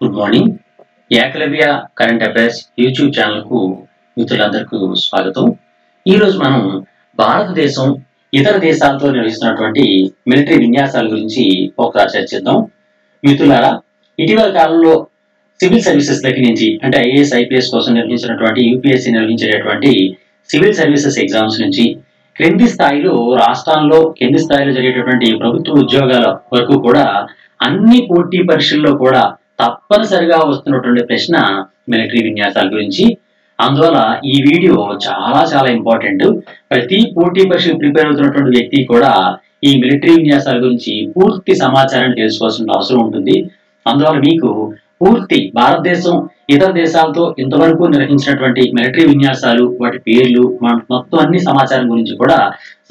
Good morning. Ekalavya current affairs YouTube ఛానల్కు మిత్రులందరికీ స్వాగతం. ఈరోజు మనం భారతదేశం ఇతర దేశాలతో నిర్వహిస్తున్నటువంటి మిలిటరీ విన్యాసాల గురించి ఒకసారి చర్చిద్దాం. మిత్రులారా, ఇటీవల కాలంలో సివిల్ సర్వీసెస్ దగ్గర నుంచి అంటే ఐఏఎస్ ఐపీఎస్ కోసం నిర్వహించినటువంటి యూపీఎస్సీ నిర్వహించేటటువంటి సివిల్ సర్వీసెస్ ఎగ్జామ్స్ నుంచి కింది స్థాయిలో రాష్ట్రాల్లో కింది స్థాయిలో జరిగేటటువంటి ప్రభుత్వ ఉద్యోగాల వరకు కూడా అన్ని పోటీ పరీక్షల్లో కూడా తప్పనిసరిగా వస్తున్నటువంటి ప్రశ్న మిలిటరీ విన్యాసాల గురించి. అందువల్ల ఈ వీడియో చాలా చాలా ఇంపార్టెంట్. ప్రతి పోటీ పరీక్షకు ప్రిపేర్ అవుతున్నటువంటి వ్యక్తి కూడా ఈ మిలిటరీ విన్యాసాల గురించి పూర్తి సమాచారాన్ని తెలుసుకోవాల్సిన అవసరం ఉంటుంది. అందువల్ల మీకు పూర్తి భారతదేశం ఇతర దేశాలతో ఇంతవరకు నిర్వహించినటువంటి మిలిటరీ విన్యాసాలు, వాటి పేర్లు, మొత్తం అన్ని సమాచారం గురించి కూడా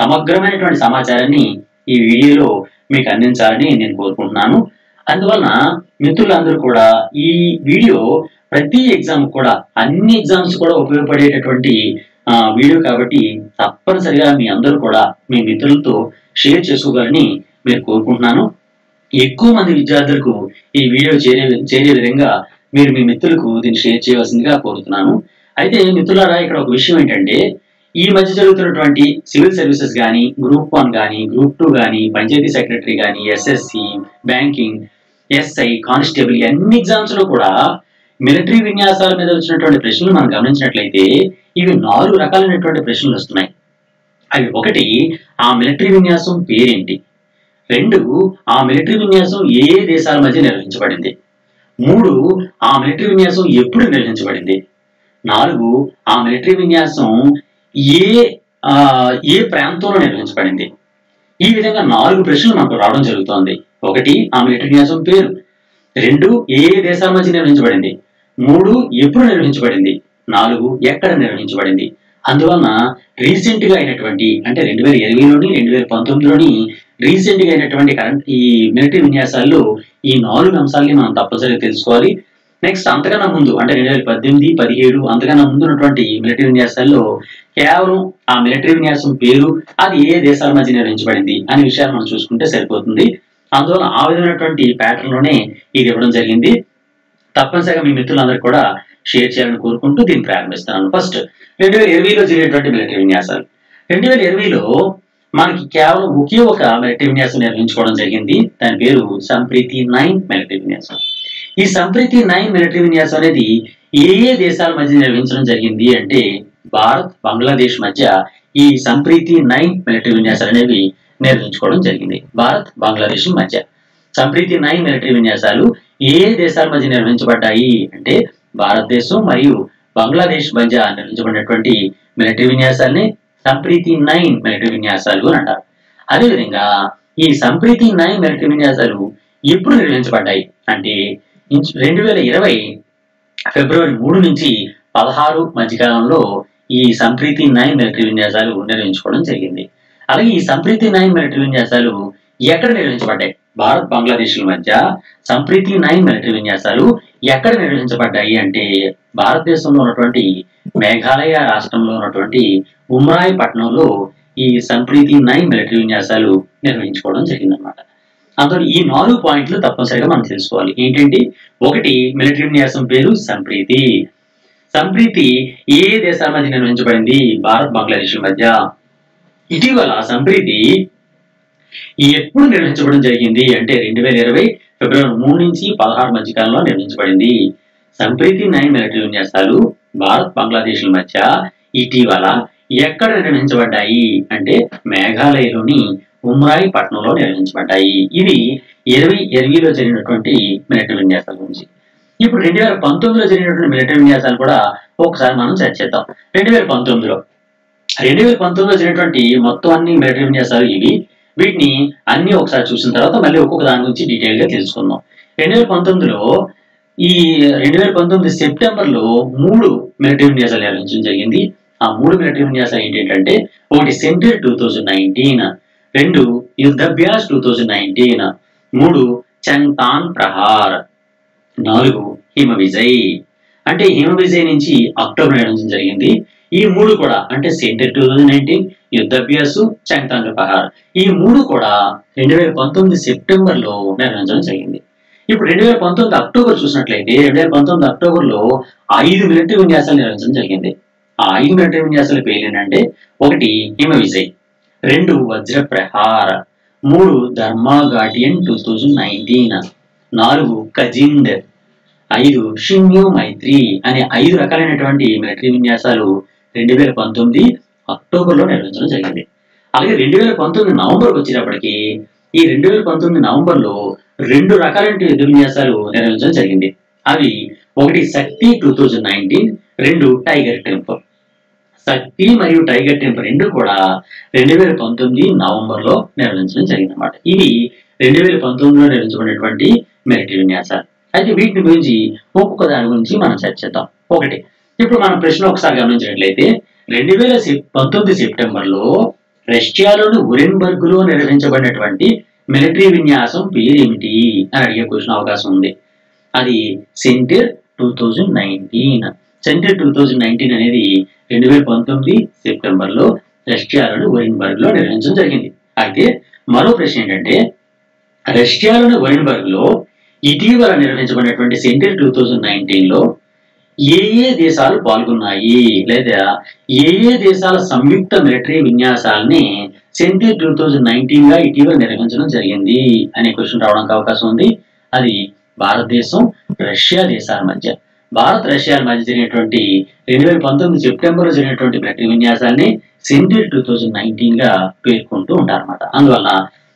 సమగ్రమైనటువంటి సమాచారాన్ని ఈ వీడియోలో మీకు అందించాలని నేను కోరుకుంటున్నాను. అందువలన మిత్రులందరూ కూడా ఈ వీడియో ప్రతి ఎగ్జామ్ కూడా అన్ని ఎగ్జామ్స్ కూడా ఉపయోగపడేటటువంటి వీడియో కాబట్టి తప్పనిసరిగా మీ అందరూ కూడా మీ మిత్రులతో షేర్ చేసుకోగలని మీరు కోరుకుంటున్నాను. ఎక్కువ మంది విద్యార్థులకు ఈ వీడియో చేరే విధంగా మీరు మీ మిత్రులకు దీన్ని షేర్ చేయవలసిందిగా కోరుతున్నాను. అయితే మిత్రులారా, ఇక్కడ ఒక విషయం ఏంటంటే, ఈ మధ్య జరుగుతున్నటువంటి సివిల్ సర్వీసెస్ కానీ, గ్రూప్ 1 కానీ, గ్రూప్ 2 కానీ, పంచాయతీ సెక్రటరీ కానీ, ఎస్ఎస్సి, బ్యాంకింగ్, ఎస్ఐ, కానిస్టేబుల్ అన్ని ఎగ్జామ్స్ లో కూడా మిలిటరీ విన్యాసాల మీద వచ్చినటువంటి ప్రశ్నలు మనం గమనించినట్లయితే ఇవి 4 రకాలైనటువంటి ప్రశ్నలు వస్తున్నాయి. అవి: 1, ఆ మిలిటరీ విన్యాసం పేరేంటి? 2, ఆ మిలిటరీ విన్యాసం ఏ దేశాల మధ్య నిర్వహించబడింది? 3, ఆ మిలిటరీ విన్యాసం ఎప్పుడు నిర్వహించబడింది? 4, ఆ మిలిటరీ విన్యాసం ఏ ప్రాంతంలో నిర్వహించబడింది? ఈ విధంగా 4 ప్రశ్నలు మనకు రావడం జరుగుతోంది. 1, ఆ మిలిటరీ విన్యాసం పేరు. 2, ఏ దేశాల మధ్య నిర్వహించబడింది? 3, ఎప్పుడు నిర్వహించబడింది? 4, ఎక్కడ నిర్వహించబడింది? అందువలన రీసెంట్ గా అయినటువంటి అంటే 2020లోని 2019లోని రీసెంట్ గా అయినటువంటి ఈ మిలిటరీ విన్యాసాల్లో ఈ 4 అంశాలని మనం తప్పనిసరిగా తెలుసుకోవాలి. నెక్స్ట్, అంతకన్నా ముందు అంటే 2018, 17 అంతకన్నా ముందు ఉన్నటువంటి మిలిటరీ విన్యాసాల్లో కేవలం ఆ మిలిటరీ విన్యాసం పేరు, అది ఏ దేశాల మధ్య నిర్వహించబడింది అనే విషయాలు మనం చూసుకుంటే సరిపోతుంది. అందువల్ల ఆ విధమైనటువంటి ప్యాటర్న్ లోనే ఇది ఇవ్వడం జరిగింది. తప్పనిసరిగా మీ మిత్రులందరూ కూడా షేర్ చేయాలని కోరుకుంటూ దీన్ని ప్రారంభిస్తున్నాను. ఫస్ట్, 2020లో జరిగేటువంటి మిలిటరీ విన్యాసాలు. 2020లో మనకి కేవలం ఒకే ఒక మిలిటరీ విన్యాసం నిర్వహించుకోవడం జరిగింది. దాని పేరు సంప్రీతి 9 మిలిటరీ విన్యాసం. ఈ సంప్రీతి 9 మిలిటరీ విన్యాసం అనేది ఏ దేశాల మధ్య నిర్వహించడం జరిగింది అంటే, భారత్, బంగ్లాదేశ్ మధ్య ఈ సంప్రీతి 9 మిలిటరీ విన్యాసాలు అనేవి నిర్వహించుకోవడం జరిగింది. భారత్, బంగ్లాదేశ్ మధ్య సంప్రీతి 9 మిలిటరీ విన్యాసాలు ఏ దేశాల మధ్య నిర్వహించబడ్డాయి అంటే, భారతదేశం మరియు బంగ్లాదేశ్ మధ్య నిర్వహించబడినటువంటి మిలిటరీ విన్యాసాలని సంప్రీతి 9 మిలిటరీ విన్యాసాలు అని అంటారు. అదేవిధంగా ఈ సంప్రీతి 9 మిలిటరీ విన్యాసాలు ఎప్పుడు నిర్వహించబడ్డాయి అంటే, 2020 ఫిబ్రవరి 3 నుంచి 16 మధ్యకాలంలో ఈ సంప్రీతి 9 మిలిటరీ విన్యాసాలు నిర్వహించుకోవడం జరిగింది. అలాగే ఈ సంప్రీతి 9 మిలిటరీ విన్యాసాలు ఎక్కడ నిర్వహించబడ్డాయి? భారత్, బంగ్లాదేశ్ మధ్య సంప్రీతి 9 మిలిటరీ విన్యాసాలు ఎక్కడ నిర్వహించబడ్డాయి అంటే, భారతదేశంలో ఉన్నటువంటి మేఘాలయ రాష్ట్రంలో ఉన్నటువంటి ఉమ్రాయి పట్టణంలో ఈ సంప్రీతి 9 మిలిటరీ విన్యాసాలు నిర్వహించుకోవడం జరిగిందన్నమాట. అందులో ఈ 4 పాయింట్లు తప్పనిసరిగా మనం తెలుసుకోవాలి. ఏంటంటే, 1, మిలిటరీ విన్యాసం పేరు సంప్రీతి. సంప్రీతి ఏ దేశాల మధ్య నిర్వహించబడింది? భారత్, బంగ్లాదేశ్ మధ్య. ఇటీవల సంప్రీతి ఎప్పుడు నిర్వహించబడడం జరిగింది అంటే, 2020 ఫిబ్రవరి 3 నుంచి 16 మధ్యకాలంలో నిర్వహించబడింది. సంప్రీతి 9 మిలిటరీ విన్యాసాలు భారత్, బంగ్లాదేశ్ మధ్య ఇటీవల ఎక్కడ నిర్వహించబడ్డాయి అంటే, మేఘాలయలోని ఉమ్రాయి పట్టణంలో నిర్వహించబడ్డాయి. ఇది 2020లో జరిగినటువంటి మిలిటరీ విన్యాసాల గురించి. ఇప్పుడు 2019లో జరిగినటువంటి మిలిటరీ విన్యాసాలు కూడా ఒకసారి మనం చర్చిద్దాం. 2019లో జరిగినటువంటి మొత్తం అన్ని మిలిటరీ విన్యాసాలు ఇవి. వీటిని అన్ని ఒకసారి చూసిన తర్వాత మళ్ళీ ఒక్కొక్క దాని గురించి డీటెయిల్ గా తెలుసుకుందాం. 2019 సెప్టెంబర్లో 3 మిలిటరీ విన్యాసాలు నిర్వహించడం జరిగింది. ఆ 3 మిలిటరీ విన్యాసాలు ఏంటంటే, 1 సెంట్రల్ 2019, 2 యుద్ధభ్యాస్ 2019, 3 చంతాన్ ప్రహార్, 4 హిమ విజయ్. అంటే హిమ విజయ్ నుంచి అక్టోబర్ నిర్వహించడం జరిగింది. ఈ 3 కూడా అంటే సెంటర్ 2019, యుద్ధభ్యాసు, చంతాన్ ప్రహార్, ఈ 3 కూడా 2019 సెప్టెంబర్లో నిర్వహించడం జరిగింది. ఇప్పుడు 2019 అక్టోబర్ చూసినట్లయితే 2019 అక్టోబర్లో 5 మిలిటరీ విన్యాసాలు నిర్వహించడం జరిగింది. ఆ 5 మిలిటరీ విన్యాసాల పేర్లు ఏంటంటే 1 హిమ విజయ్, 2 వజ్ర ప్రహార్, 3 ధర్మా గార్డియన్ 2019, 4 కజిండ్, 5 షిన్యో మైత్రి అనే 5 రకాలైనటువంటి మిలిటరీ విన్యాసాలు 2019 అక్టోబర్లో నిర్వహించడం జరిగింది. అలాగే 2019 నవంబర్కి వచ్చేటప్పటికి ఈ 2019 నవంబర్లో 2 రకాలైన యుద్ధ విన్యాసాలు నిర్వహించడం జరిగింది. అవి 1 శక్తి 2019, 2 టైగర్ టెంపర్. శక్తి మరియు టైగర్ టెంపర్ 2 కూడా 2019 నవంబర్లో నిర్వహించడం జరిగింది అన్నమాట. ఇవి 2019లో నిర్వహించబడినటువంటి మిలిటరీ విన్యాసాలు. అయితే వీటిని గురించి ఒక్కొక్క దాని గురించి మనం చర్చిద్దాం. ఒకటి, ఇప్పుడు మనం ప్రశ్న ఒకసారి గమనించినట్లయితే 2019 సెప్టెంబర్లో రష్యాలోని ఒరెన్బర్గ్ లో నిర్వహించబడినటువంటి మిలిటరీ విన్యాసం పేరేమిటి అని అడిగే క్వశ్చన్ అవకాశం ఉంది. అది సెంటర్ 2019. సెంటర్ 2019 అనేది 2019 సెప్టెంబర్లో రష్యాలోని ఒరెన్బర్గ్ లో నిర్వహించడం జరిగింది. అయితే మరో ప్రశ్న ఏంటంటే రష్యాలోని ఒరెన్బర్గ్ లో ఇటీవల నిర్వహించబడినటువంటి సెంటర్ 2019లో ఏ దేశాలు పాల్గొన్నాయి లేదా ఏ దేశాల సంయుక్త మిలిటరీ విన్యాసాలని సెంటర్ 2019 గా ఇటీవల నిర్వహించడం జరిగింది అనే క్వశ్చన్ రావడానికి అవకాశం ఉంది. అది భారతదేశం, రష్యా దేశాల మధ్య. భారత్ రష్యాల మధ్య జరిగినటువంటి 2019 సెప్టెంబర్లో జరిగినటువంటి మిలిటరీ విన్యాసాన్ని సెంటర్ 2019 గా పేర్కొంటూ ఉంటారన్నమాట. అందువల్ల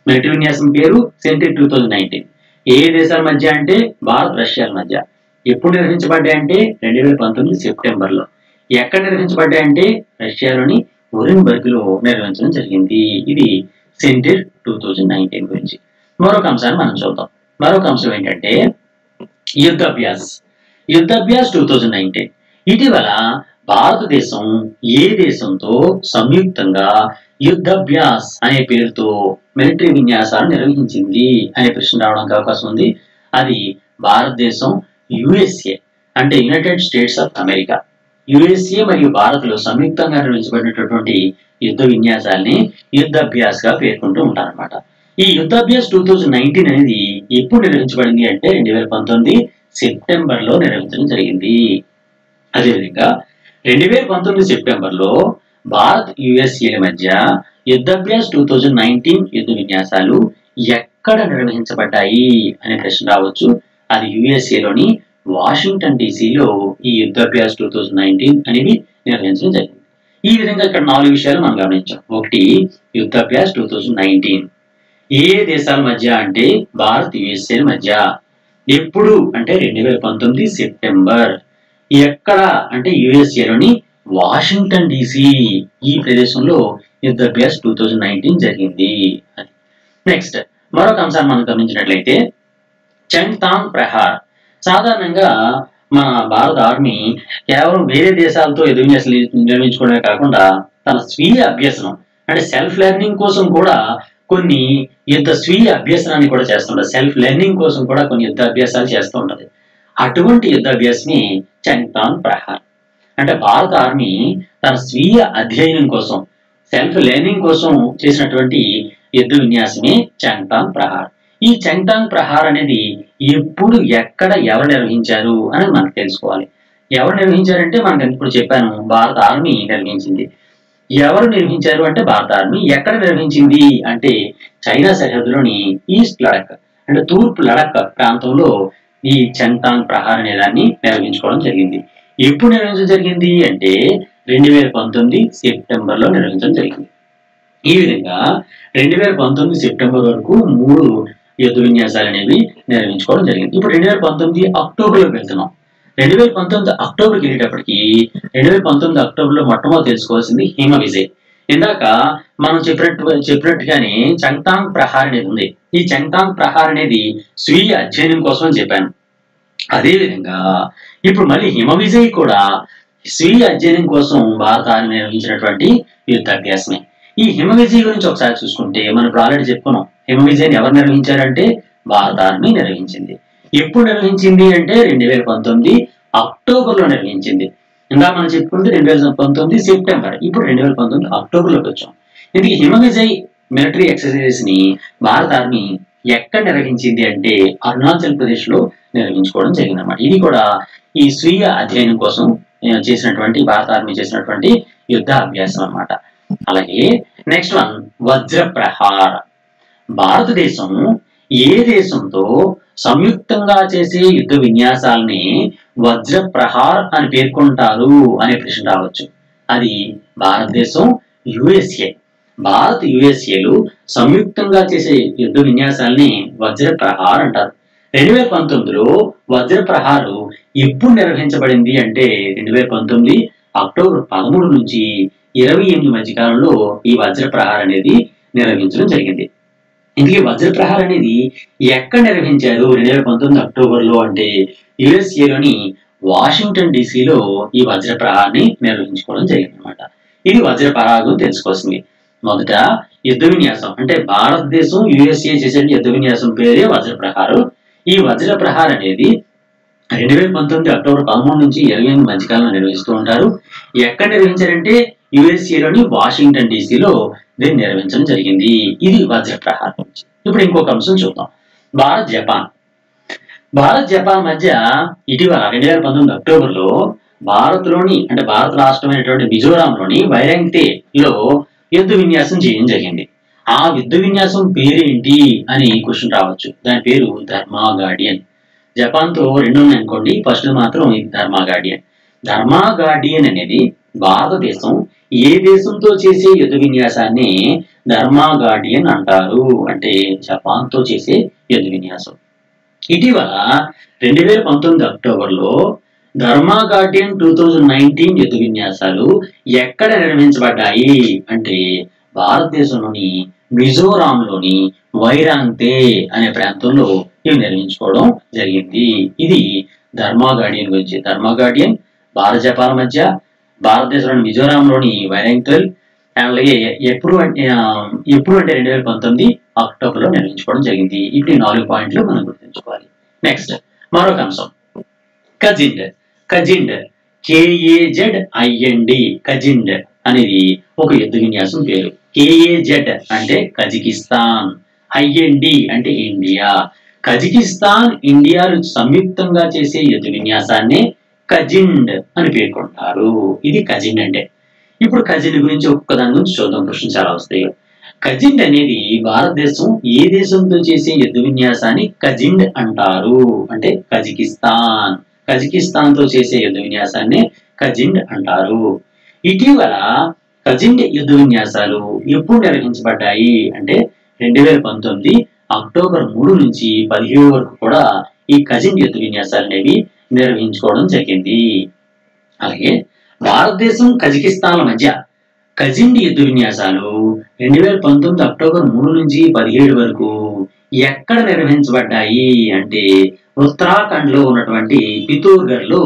మిలిటరీ విన్యాసం పేరు సెంటర్ 2019. ఏ దేశాల మధ్య అంటే భారత్ రష్యాల మధ్య. ఎప్పుడు నిర్వహించబడ్డాయంటే 2019 సెప్టెంబర్లో. ఎక్కడ నిర్వహించబడ్డాయంటే రష్యాలోని ఒరెన్బర్గ్ లో నిర్వహించడం జరిగింది. ఇది సెంటర్ 2019 గురించి. మరొక అంశాన్ని మనం చూద్దాం. మరొక అంశం ఏంటంటే యుద్ధాభ్యాస్. యుద్ధాభ్యాస్ 2019 ఇటీవల భారతదేశం ఏ దేశంతో సంయుక్తంగా యుద్ధాభ్యాస్ అనే పేరుతో మిలిటరీ విన్యాసాలు నిర్వహించింది అనే ప్రశ్న రావడానికి అవకాశం ఉంది. అది భారతదేశం, యుఎస్ఏ అంటే United states of America. USA మరియు భారత్ లో సంయుక్తంగా నిర్వహించబడినటువంటి యుద్ధ విన్యాసాలని యుద్ధాభ్యాస్ గా పేర్కొంటూ ఉంటారన్నమాట. ఈ యుద్ధాభ్యాస్ 2019 అనేది ఎప్పుడు నిర్వహించబడింది అంటే 2019 సెప్టెంబర్లో నిర్వహించడం జరిగింది. అదేవిధంగా 2019 సెప్టెంబర్లో భారత్ యుఎస్ఏల మధ్య యుద్ధాభ్యాస్ 2019 యుద్ధ విన్యాసాలు ఎక్కడ నిర్వహించబడ్డాయి అనే ప్రశ్న రావచ్చు. అది యుఎస్ఏలోని వాషింగ్టన్ డీసీలో ఈ యుద్ధాభ్యాస్ 2019 అనేది నిర్వహించడం జరిగింది. ఈ విధంగా ఇక్కడ 4 విషయాలు మనం గమనించాం. ఒకటి, యుద్ధాభ్యాస్ 2019 ఏ దేశాల మధ్య అంటే భారత్ యుఎస్ఏల మధ్య. ఎప్పుడు అంటే 2019 సెప్టెంబర్. ఎక్కడ అంటే యుఎస్ఏలోని వాషింగ్టన్ డీసీ ఈ ప్రదేశంలో యుద్ధాభ్యాస్ 2019 జరిగింది. నెక్స్ట్ మరొక అంశాన్ని మనం గమనించినట్లయితే చంగ్తాంగ్ ప్రహార్. సాధారణంగా మన భారత ఆర్మీ కేవలం వేరే దేశాలతో యుద్ధ విన్యాసాలు నిర్వహించుకోవడమే కాకుండా తన స్వీయ అభ్యసనం అంటే సెల్ఫ్ లెర్నింగ్ కోసం కూడా కొన్ని స్వీయ అభ్యసనాన్ని కూడా చేస్తుంటది. సెల్ఫ్ లెర్నింగ్ కోసం కూడా కొన్ని యుద్ధ అభ్యాసాలు చేస్తూ ఉంటది. అటువంటి యుద్ధాభ్యాసని చంగ్తాంగ్ ప్రహార్. అంటే భారత ఆర్మీ తన స్వీయ అధ్యయనం కోసం సెల్ఫ్ లెర్నింగ్ కోసం చేసినటువంటి యుద్ధ విన్యాసమే చంగ్తాంగ్ ప్రహార్. ఈ చంగ్తాంగ్ ప్రహార్ అనేది ఎప్పుడు, ఎక్కడ, ఎవరు నిర్వహించారు అని మనకు తెలుసుకోవాలి. ఎవరు నిర్వహించారంటే మనకు ఇప్పుడు చెప్పాను, భారత ఆర్మీ నిర్వహించింది. ఎవరు నిర్వహించారు అంటే భారత ఆర్మీ. ఎక్కడ నిర్వహించింది అంటే చైనా సరిహద్దులోని ఈస్ట్ లడక్ అంటే తూర్పు లడక్ ప్రాంతంలో ఈ చంగ్తాంగ్ ప్రహార్ అనే దాన్ని నిర్వహించుకోవడం జరిగింది. ఎప్పుడు నిర్వహించడం జరిగింది అంటే 2019 సెప్టెంబర్లో నిర్వహించడం జరిగింది. ఈ విధంగా 2019 సెప్టెంబర్ వరకు 3 యుద్ధ విన్యాసాలు అనేవి నిర్వహించుకోవడం జరిగింది. ఇప్పుడు 2019 అక్టోబర్లోకి వెళ్తున్నాం. 2019 అక్టోబర్కి వెళ్ళేటప్పటికి 2019 అక్టోబర్లో మొట్టమొదటి తెలుసుకోవాల్సింది హిమ విజయ్. ఇందాక మనం చెప్పినట్టుగానే చంగ్తాంగ్ ప్రహార్ అనేది ఉంది. ఈ చంగ్తాంగ్ ప్రహార్ అనేది స్వీయ అధ్యయనం కోసం అని చెప్పాను. అదేవిధంగా ఇప్పుడు మళ్ళీ హిమ విజయ్ కూడా స్వీయ అధ్యయనం కోసం భారత ఆర్మీ నిర్వహించినటువంటి యుద్ధాభ్యాసమే. ఈ హిమ విజయ్ గురించి ఒకసారి చూసుకుంటే మనం ఇప్పుడు ఆల్రెడీ చెప్పుకున్నాం. హిమ విజయ్ని ఎవరు నిర్వహించారంటే భారత ఆర్మీ నిర్వహించింది. ఎప్పుడు నిర్వహించింది అంటే 2019 అక్టోబర్లో నిర్వహించింది. ఇందాక మనం చెప్పుకుంటే 2019 సెప్టెంబర్. ఇప్పుడు 2019 అక్టోబర్లోకి వచ్చాం. ఇది హిమ విజయ్ మిలిటరీ ఎక్సర్సైజెస్ ని భారత ఆర్మీ ఎక్కడ నిర్వహించింది అంటే అరుణాచల్ ప్రదేశ్ లో నిర్వహించుకోవడం జరిగింది అనమాట. ఇది కూడా ఈ స్వీయ అధ్యయనం కోసం చేసినటువంటి భారత ఆర్మీ చేసినటువంటి యుద్ధ అభ్యాసం అన్నమాట. అలాగే నెక్స్ట్ వన్ వజ్ర ప్రహార్. భారతదేశం ఏ దేశంతో సంయుక్తంగా చేసే యుద్ధ విన్యాసాలని వజ్ర ప్రహార్ అని పేర్కొంటారు అనే ప్రశ్న రావచ్చు. అది భారతదేశం, యుఎస్ఏ. భారత్, యుఎస్ఏలు సంయుక్తంగా చేసే యుద్ధ విన్యాసాలని వజ్ర ప్రహార్ అంటారు. 2019లో వజ్ర ప్రహారు ఎప్పుడు నిర్వహించబడింది అంటే 2019 అక్టోబర్ 13 నుంచి 28 మధ్య కాలంలో ఈ వజ్ర ప్రహార్ అనేది నిర్వహించడం జరిగింది. ఇందుకే వజ్ర ప్రహార్ అనేది ఎక్కడ నిర్వహించారు 2019 అక్టోబర్లో అంటే యుఎస్ఏలోని వాషింగ్టన్ డీసీలో ఈ వజ్ర ప్రహార్ని నిర్వహించుకోవడం జరిగింది అనమాట. ఇది వజ్ర ప్రహార్ తెలుసుకోవాల్సింది. మొదట యుద్ధ విన్యాసం అంటే భారతదేశం, యుఎస్ఏ చేసే యుద్ధ విన్యాసం పేరే వజ్ర ప్రహారు. ఈ వజ్ర ప్రహార్ అనేది 2019 అక్టోబర్ 13 నుంచి 28 మధ్యకాలంలో నిర్వహిస్తూ ఉంటారు. ఎక్కడ నిర్వహించారంటే యుఎస్ఏలోని వాషింగ్టన్ డీసీలో దీన్ని నిర్వహించడం జరిగింది. ఇది వజ్ర ప్రహార్ నుంచి. ఇప్పుడు ఇంకొక అంశం చూద్దాం. భారత్, జపాన్. భారత్, జపాన్ మధ్య ఇటీవల 2019 అక్టోబర్లో భారత్లోని అంటే భారత రాష్ట్రమైనటువంటి మిజోరాంలోని వైరంగ్తేలో యుద్ధ విన్యాసం చేయడం జరిగింది. ఆ యుద్ధ విన్యాసం పేరేంటి అని క్వశ్చన్ రావచ్చు. దాని పేరు ధర్మా గార్డియన్. జపాన్ తో రెండు ఉన్నాయి అనుకోండి, ఫస్ట్ మాత్రం ఇది ధర్మా గార్డియన్. ధర్మా గార్డియన్ అనేది భారతదేశం ఏ దేశంతో చేసే యుద్ధ విన్యాసాన్ని ధర్మా గార్డియన్ అంటారు అంటే జపాన్ తో చేసే యుద్ధ విన్యాసం. ఇటీవల 2019 అక్టోబర్లో ధర్మా గార్డియన్ 2019 యుద్ధ విన్యాసాలు ఎక్కడ నిర్వహించబడ్డాయి అంటే భారతదేశంలోని మిజోరాంలోని వైరాంగ్తే అనే ప్రాంతంలో ఇవి నిర్వహించుకోవడం జరిగింది. ఇది ధర్మా గార్డియన్ గురించి. ధర్మా గార్డియన్ భారత, జపాన్ మధ్య భారతదేశంలోని మిజోరాంలోని వైరాంగ్తేల్ అలాగే ఎప్పుడు అంటే 2019 అక్టోబర్లో నిర్వహించుకోవడం జరిగింది. ఇప్పుడు 4 పాయింట్లు మనం గుర్తుంచుకోవాలి. నెక్స్ట్ మరొక అంశం కజిండ్. కజిండ్ KAZIND కజిండ్ అనేది ఒక యుద్ధ విన్యాసం పేరు. KAZ అంటే కజకిస్తాన్, IND అంటే ఇండియా. కజకిస్తాన్, ఇండియాలు సంయుక్తంగా చేసే యుద్ధ విన్యాసాన్ని కజిండ్ అని పేర్కొంటారు. ఇది కజిండ్ అంటే. ఇప్పుడు కజిండ్ గురించి ఒక్కదాని గురించి చూద్దాం, క్వశ్చన్ చాలా వస్తాయి. కజిండ్ అనేది భారతదేశం ఏ దేశంతో చేసే యుద్ధ విన్యాసాన్ని కజిండ్ అంటారు అంటే కజకిస్తాన్. కజకిస్తాన్ తో చేసే యుద్ధ విన్యాసాన్ని కజిండ్ అంటారు. ఇటీవల కజిండ్ యుద్ధ విన్యాసాలు ఎప్పుడు నిర్వహించబడ్డాయి అంటే 2019 అక్టోబర్ 3 నుంచి 17 వరకు కూడా ఈ కజిండ్ యుద్ధ విన్యాసాలు అనేవి నిర్వహించుకోవడం జరిగింది. అలాగే భారతదేశం, కజకిస్తాన్ల మధ్య కజిండ్ యుద్ధ విన్యాసాలు 2019 అక్టోబర్ 3 నుంచి 17 వరకు ఎక్కడ నిర్వహించబడ్డాయి అంటే ఉత్తరాఖండ్ లో ఉన్నటువంటి పితోర్గఢ్ లో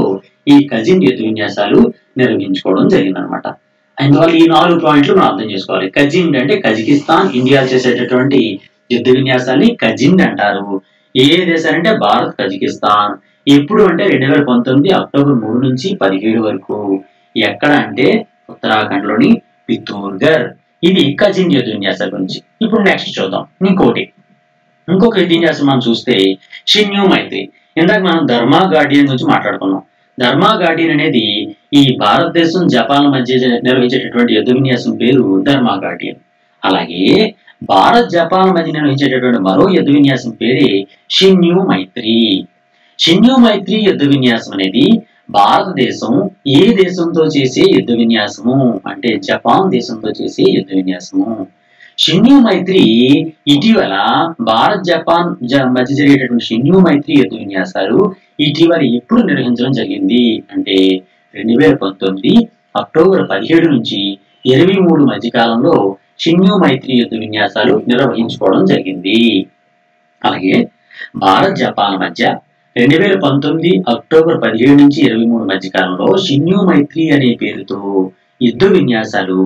ఈ కజిండ్ యుద్ధ విన్యాసాలు నిర్వహించుకోవడం జరిగిందనమాట. అందువల్ల ఈ 4 పాయింట్లు మనం అర్థం చేసుకోవాలి. కజిండ్ అంటే కజకిస్తాన్, ఇండియా చేసేటటువంటి యుద్ధ విన్యాసాన్ని కజిండ్ అంటారు. ఏ దేశాలంటే భారత్, కజకిస్తాన్. ఎప్పుడు అంటే 2019 అక్టోబర్ 3 నుంచి 17 వరకు. ఎక్కడ అంటే ఉత్తరాఖండ్ లోని పితోర్గఢ్. ఇది కజిండ్ యుద్ధ విన్యాసాల గురించి. ఇప్పుడు నెక్స్ట్ చూద్దాం ఇంకొక యుద్ధ విన్యాసం మనం చూస్తే షిన్యూ మైత్రి. ఇందాక మనం ధర్మా గార్డియన్ గురించి మాట్లాడుకున్నాం. ధర్మా గార్డియన్ అనేది ఈ భారతదేశం, జపాన్ మధ్య నిర్వహించేటటువంటి యుద్ధ విన్యాసం పేరు ధర్మా గార్డియన్. అలాగే భారత్, జపాన్ మధ్య నిర్వహించేటటువంటి మరో యుద్ధ విన్యాసం పేరే షిన్యూ మైత్రి. షిన్యూ మైత్రి యుద్ధ విన్యాసం అనేది భారతదేశం ఏ దేశంతో చేసే యుద్ధ విన్యాసము అంటే జపాన్ దేశంతో చేసే యుద్ధ విన్యాసము. షిన్యూ మైత్రి ఇటీవల భారత్, జపాన్ మధ్య జరిగేటటువంటి షిన్యూ మైత్రి యుద్ధ విన్యాసాలు ఇటీవల ఎప్పుడు నిర్వహించడం జరిగింది అంటే 2019 అక్టోబర్ 17 నుంచి 23 మధ్య కాలంలో షిన్యూ మైత్రి యుద్ధ విన్యాసాలు నిర్వహించుకోవడం జరిగింది. అలాగే భారత్, జపాన్ మధ్య 2019 అక్టోబర్ 17 నుంచి 23 మధ్య కాలంలో షిన్యూ మైత్రి అనే పేరుతో యుద్ధ విన్యాసాలు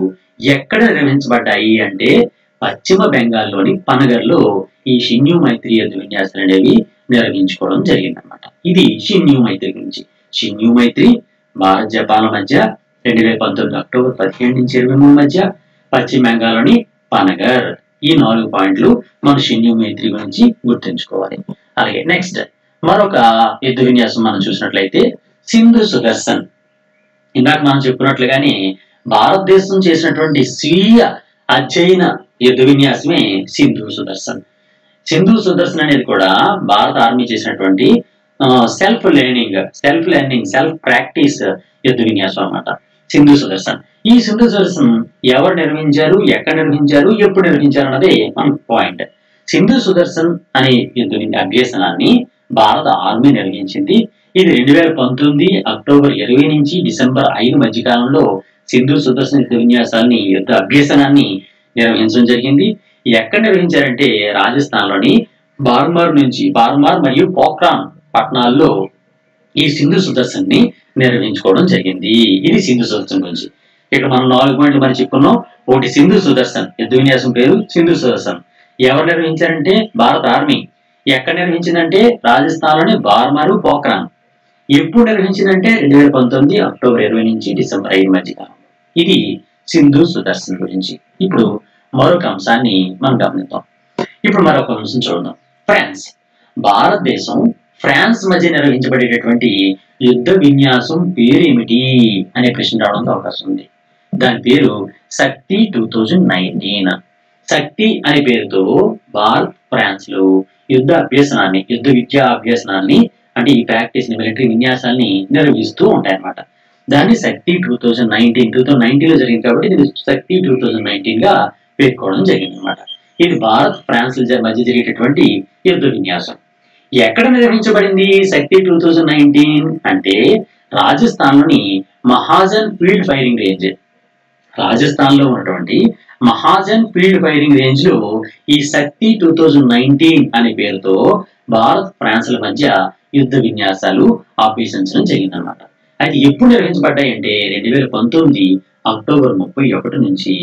ఎక్కడ నిర్వహించబడ్డాయి అంటే పశ్చిమ బెంగాల్లోని పనగర్లో ఈ షిన్యూ మైత్రి యుద్ధ విన్యాసాలు అనేవి నిర్వహించుకోవడం జరిగిందనమాట. ఇది షిన్యూ మైత్రి గురించి. షిన్యూ మైత్రి భారత్, జపాన్ మధ్య 2019 అక్టోబర్ 17 నుంచి 23 మధ్య పశ్చిమ బెంగాల్లోని పనగర్. ఈ 4 పాయింట్లు మన షిన్యు మైత్రి గురించి గుర్తుంచుకోవాలి. అలాగే నెక్స్ట్ మరొక యుద్ధ విన్యాసం మనం చూసినట్లయితే సింధు సుదర్శన్. ఇందాక మనం చెప్పుకున్నట్లుగానే భారతదేశం చేసినటువంటి స్వీయ అధ్యయన యుద్ధ విన్యాసమే సింధు సుదర్శన్. సింధు సుదర్శన్ అనేది కూడా భారత ఆర్మీ చేసినటువంటి సెల్ఫ్ సెల్ఫ్ ప్రాక్టీస్ యుద్ధ విన్యాసం అన్నమాట సింధు సుదర్శన్. ఈ సింధు సుదర్శన్ ఎవరు నిర్వహించారు, ఎక్కడ నిర్వహించారు, ఎప్పుడు నిర్వహించారు అన్నదే మన పాయింట్. సింధు సుదర్శన్ అనే యుద్ధ అభ్యసనాన్ని భారత ఆర్మీ నిర్వహించింది. ఇది 2019 అక్టోబర్ 20 నుంచి డిసెంబర్ 5 మధ్య కాలంలో సింధు సుదర్శన్ యుద్ధ విన్యాసాన్ని యుద్ధ అభ్యసనాన్ని నిర్వహించడం జరిగింది. ఎక్కడ నిర్వహించారంటే రాజస్థాన్ లోని బార్మార్ మరియు పోఖ్రాన్ పట్టణాల్లో ఈ సింధు సుదర్శన్ ని నిర్వహించుకోవడం జరిగింది. ఇది సింధు సుదర్శన్ గురించి. ఇక్కడ మనం 4 పాయింట్లు మనం చెప్పుకున్నాం. ఒకటి సింధు సుదర్శన్ యుద్ధ విన్యాసం పేరు సింధు సుదర్శన్. ఎవరు నిర్వహించారంటే భారత ఆర్మీ. ఎక్కడ నిర్వహించిందంటే రాజస్థాన్ లోని బార్మారు పోఖ్రాన్. ఎప్పుడు నిర్వహించిందంటే 2019 అక్టోబర్ 20 నుంచి డిసెంబర్ 5 మధ్య కాలం. ఇది సింధు సుదర్శన్ గురించి. ఇప్పుడు మరొక అంశాన్ని మనం గమనిద్దాం. ఇప్పుడు మరొక అంశం చూద్దాం. ఫ్రాన్స్. భారతదేశం ఫ్రాన్స్ మధ్య నిర్వహించబడేటటువంటి యుద్ధ విన్యాసం పేరు ఏమిటి అనే ప్రశ్న రావడానికి అవకాశం ఉంది. దాని పేరు శక్తి 2019. శక్తి అనే పేరుతో భారత్ ఫ్రాన్స్ లో యుద్ధ విద్యా అభ్యసనాన్ని అంటే ఈ ప్రాక్టీస్ ని మిలిటరీ విన్యాసాన్ని నిర్వహిస్తూ ఉంటాయన్నమాట. దాన్ని శక్తి 2019 లో జరిగింది కాబట్టి ఇది శక్తి 2019 గా పేర్కోవడం జరిగింది అనమాట. ఇది భారత్ ఫ్రాన్స్ మధ్య జరిగేటటువంటి యుద్ధ విన్యాసం. ఎక్కడ నిర్వహించబడింది శక్తి 2019 అంటే రాజస్థాన్ లోని Mahajan field firing range. Rajasthan లో ఉన్నటువంటి మహాజన్ ఫీల్డ్ ఫైరింగ్ రేంజ్ లో ఈ శక్తి 2019 అనే పేరుతో భారత్ ఫ్రాన్స్ ల మధ్య యుద్ధ విన్యాసాలు అభ్యసించడం జరిగిందనమాట. అయితే ఎప్పుడు నిర్వహించబడ్డాయి అంటే 2019 అక్టోబర్ 31 నుంచి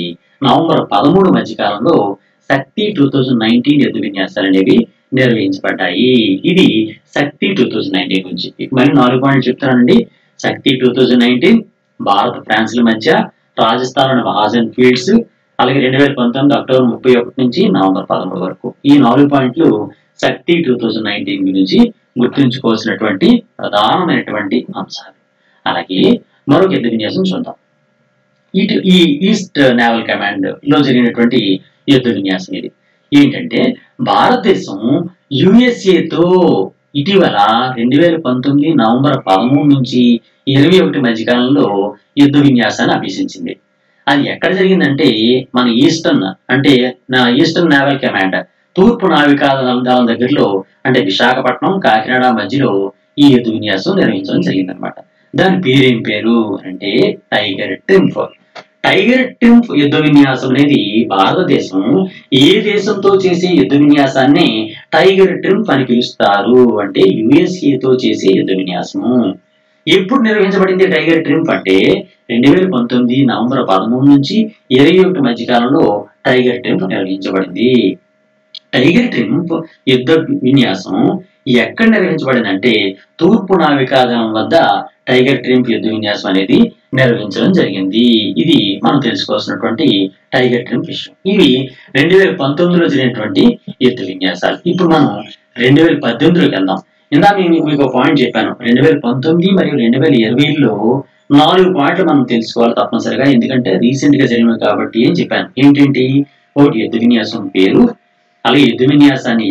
నవంబర్ 13 మధ్య కాలంలో శక్తి 2019 యుద్ధ విన్యాసాలు అనేవి నిర్వహించబడ్డాయి. ఇది శక్తి 2019 గురించి. మరి 4 పాయింట్లు చెప్తానండి. శక్తి 2019 భారత ఫ్రాన్స్ ల మధ్య రాజస్థాన్ మహాజన్ ఫీల్డ్స్, అలాగే 2019 అక్టోబర్ 31 నుంచి నవంబర్ 13 వరకు. ఈ 4 పాయింట్లు శక్తి 2019 గురించి గుర్తుంచుకోవాల్సినటువంటి ప్రధానమైనటువంటి అంశాలు. అలాగే మరొక యుద్ధ విన్యాసం చూద్దాం. ఈ ఈస్ట్ నేవల్ కమాండ్ లో జరిగినటువంటి యుద్ధ విన్యాసం ఇది ఏంటంటే భారతదేశం యుఎస్ఏతో ఇటీవల 2019 నవంబర్ 13 నుంచి 21 మధ్యకాలంలో యుద్ధ విన్యాసాన్ని అభ్యసించింది. అది ఎక్కడ జరిగిందంటే మన ఈస్టర్న్ నేవల్ కమాండ్ తూర్పు నావికా దళం దగ్గరలో అంటే విశాఖపట్నం కాకినాడ మధ్యలో ఈ యుద్ధ విన్యాసం నిర్వహించడం జరిగిందనమాట. దాని పేరేం పేరు అంటే టైగర్ ట్రింప్. టైగర్ ట్రింప్ యుద్ధ విన్యాసం అనేది భారతదేశం ఏ దేశంతో చేసే యుద్ధ విన్యాసాన్ని టైగర్ ట్రింప్ అని పిలుస్తారు అంటే యుఎస్ఏతో చేసే యుద్ధ విన్యాసము. ఎప్పుడు నిర్వహించబడింది టైగర్ ట్రింప్ అంటే 2019 నవంబర్ 13 నుంచి 21 మధ్య కాలంలో టైగర్ ట్రింప్ నిర్వహించబడింది. టైగర్ ట్రింప్ యుద్ధ విన్యాసం ఎక్కడ నిర్వహించబడిందంటే తూర్పు నావికాదళం వద్ద టైగర్ ట్రింప్ యుద్ధ విన్యాసం అనేది నిర్వహించడం జరిగింది. ఇది మనం తెలుసుకోవాల్సినటువంటి టైగర్ ట్రింప్ విషయం. ఇవి 2019లో జరిగినటువంటి యుద్ధ విన్యాసాలు. ఇప్పుడు మనం 2018లోకి వెళ్దాం. ఇందాక మీకు పాయింట్ చెప్పాను. 2019 మరియు 2020లో 4 పాయింట్లు మనం తెలుసుకోవాలి తప్పనిసరిగా, ఎందుకంటే రీసెంట్ గా జరిగినవి కాబట్టి అని చెప్పాను. ఏంటంటే ఒకటి యుద్ధ విన్యాసం పేరు, అలాగే యుద్ధ విన్యాసాన్ని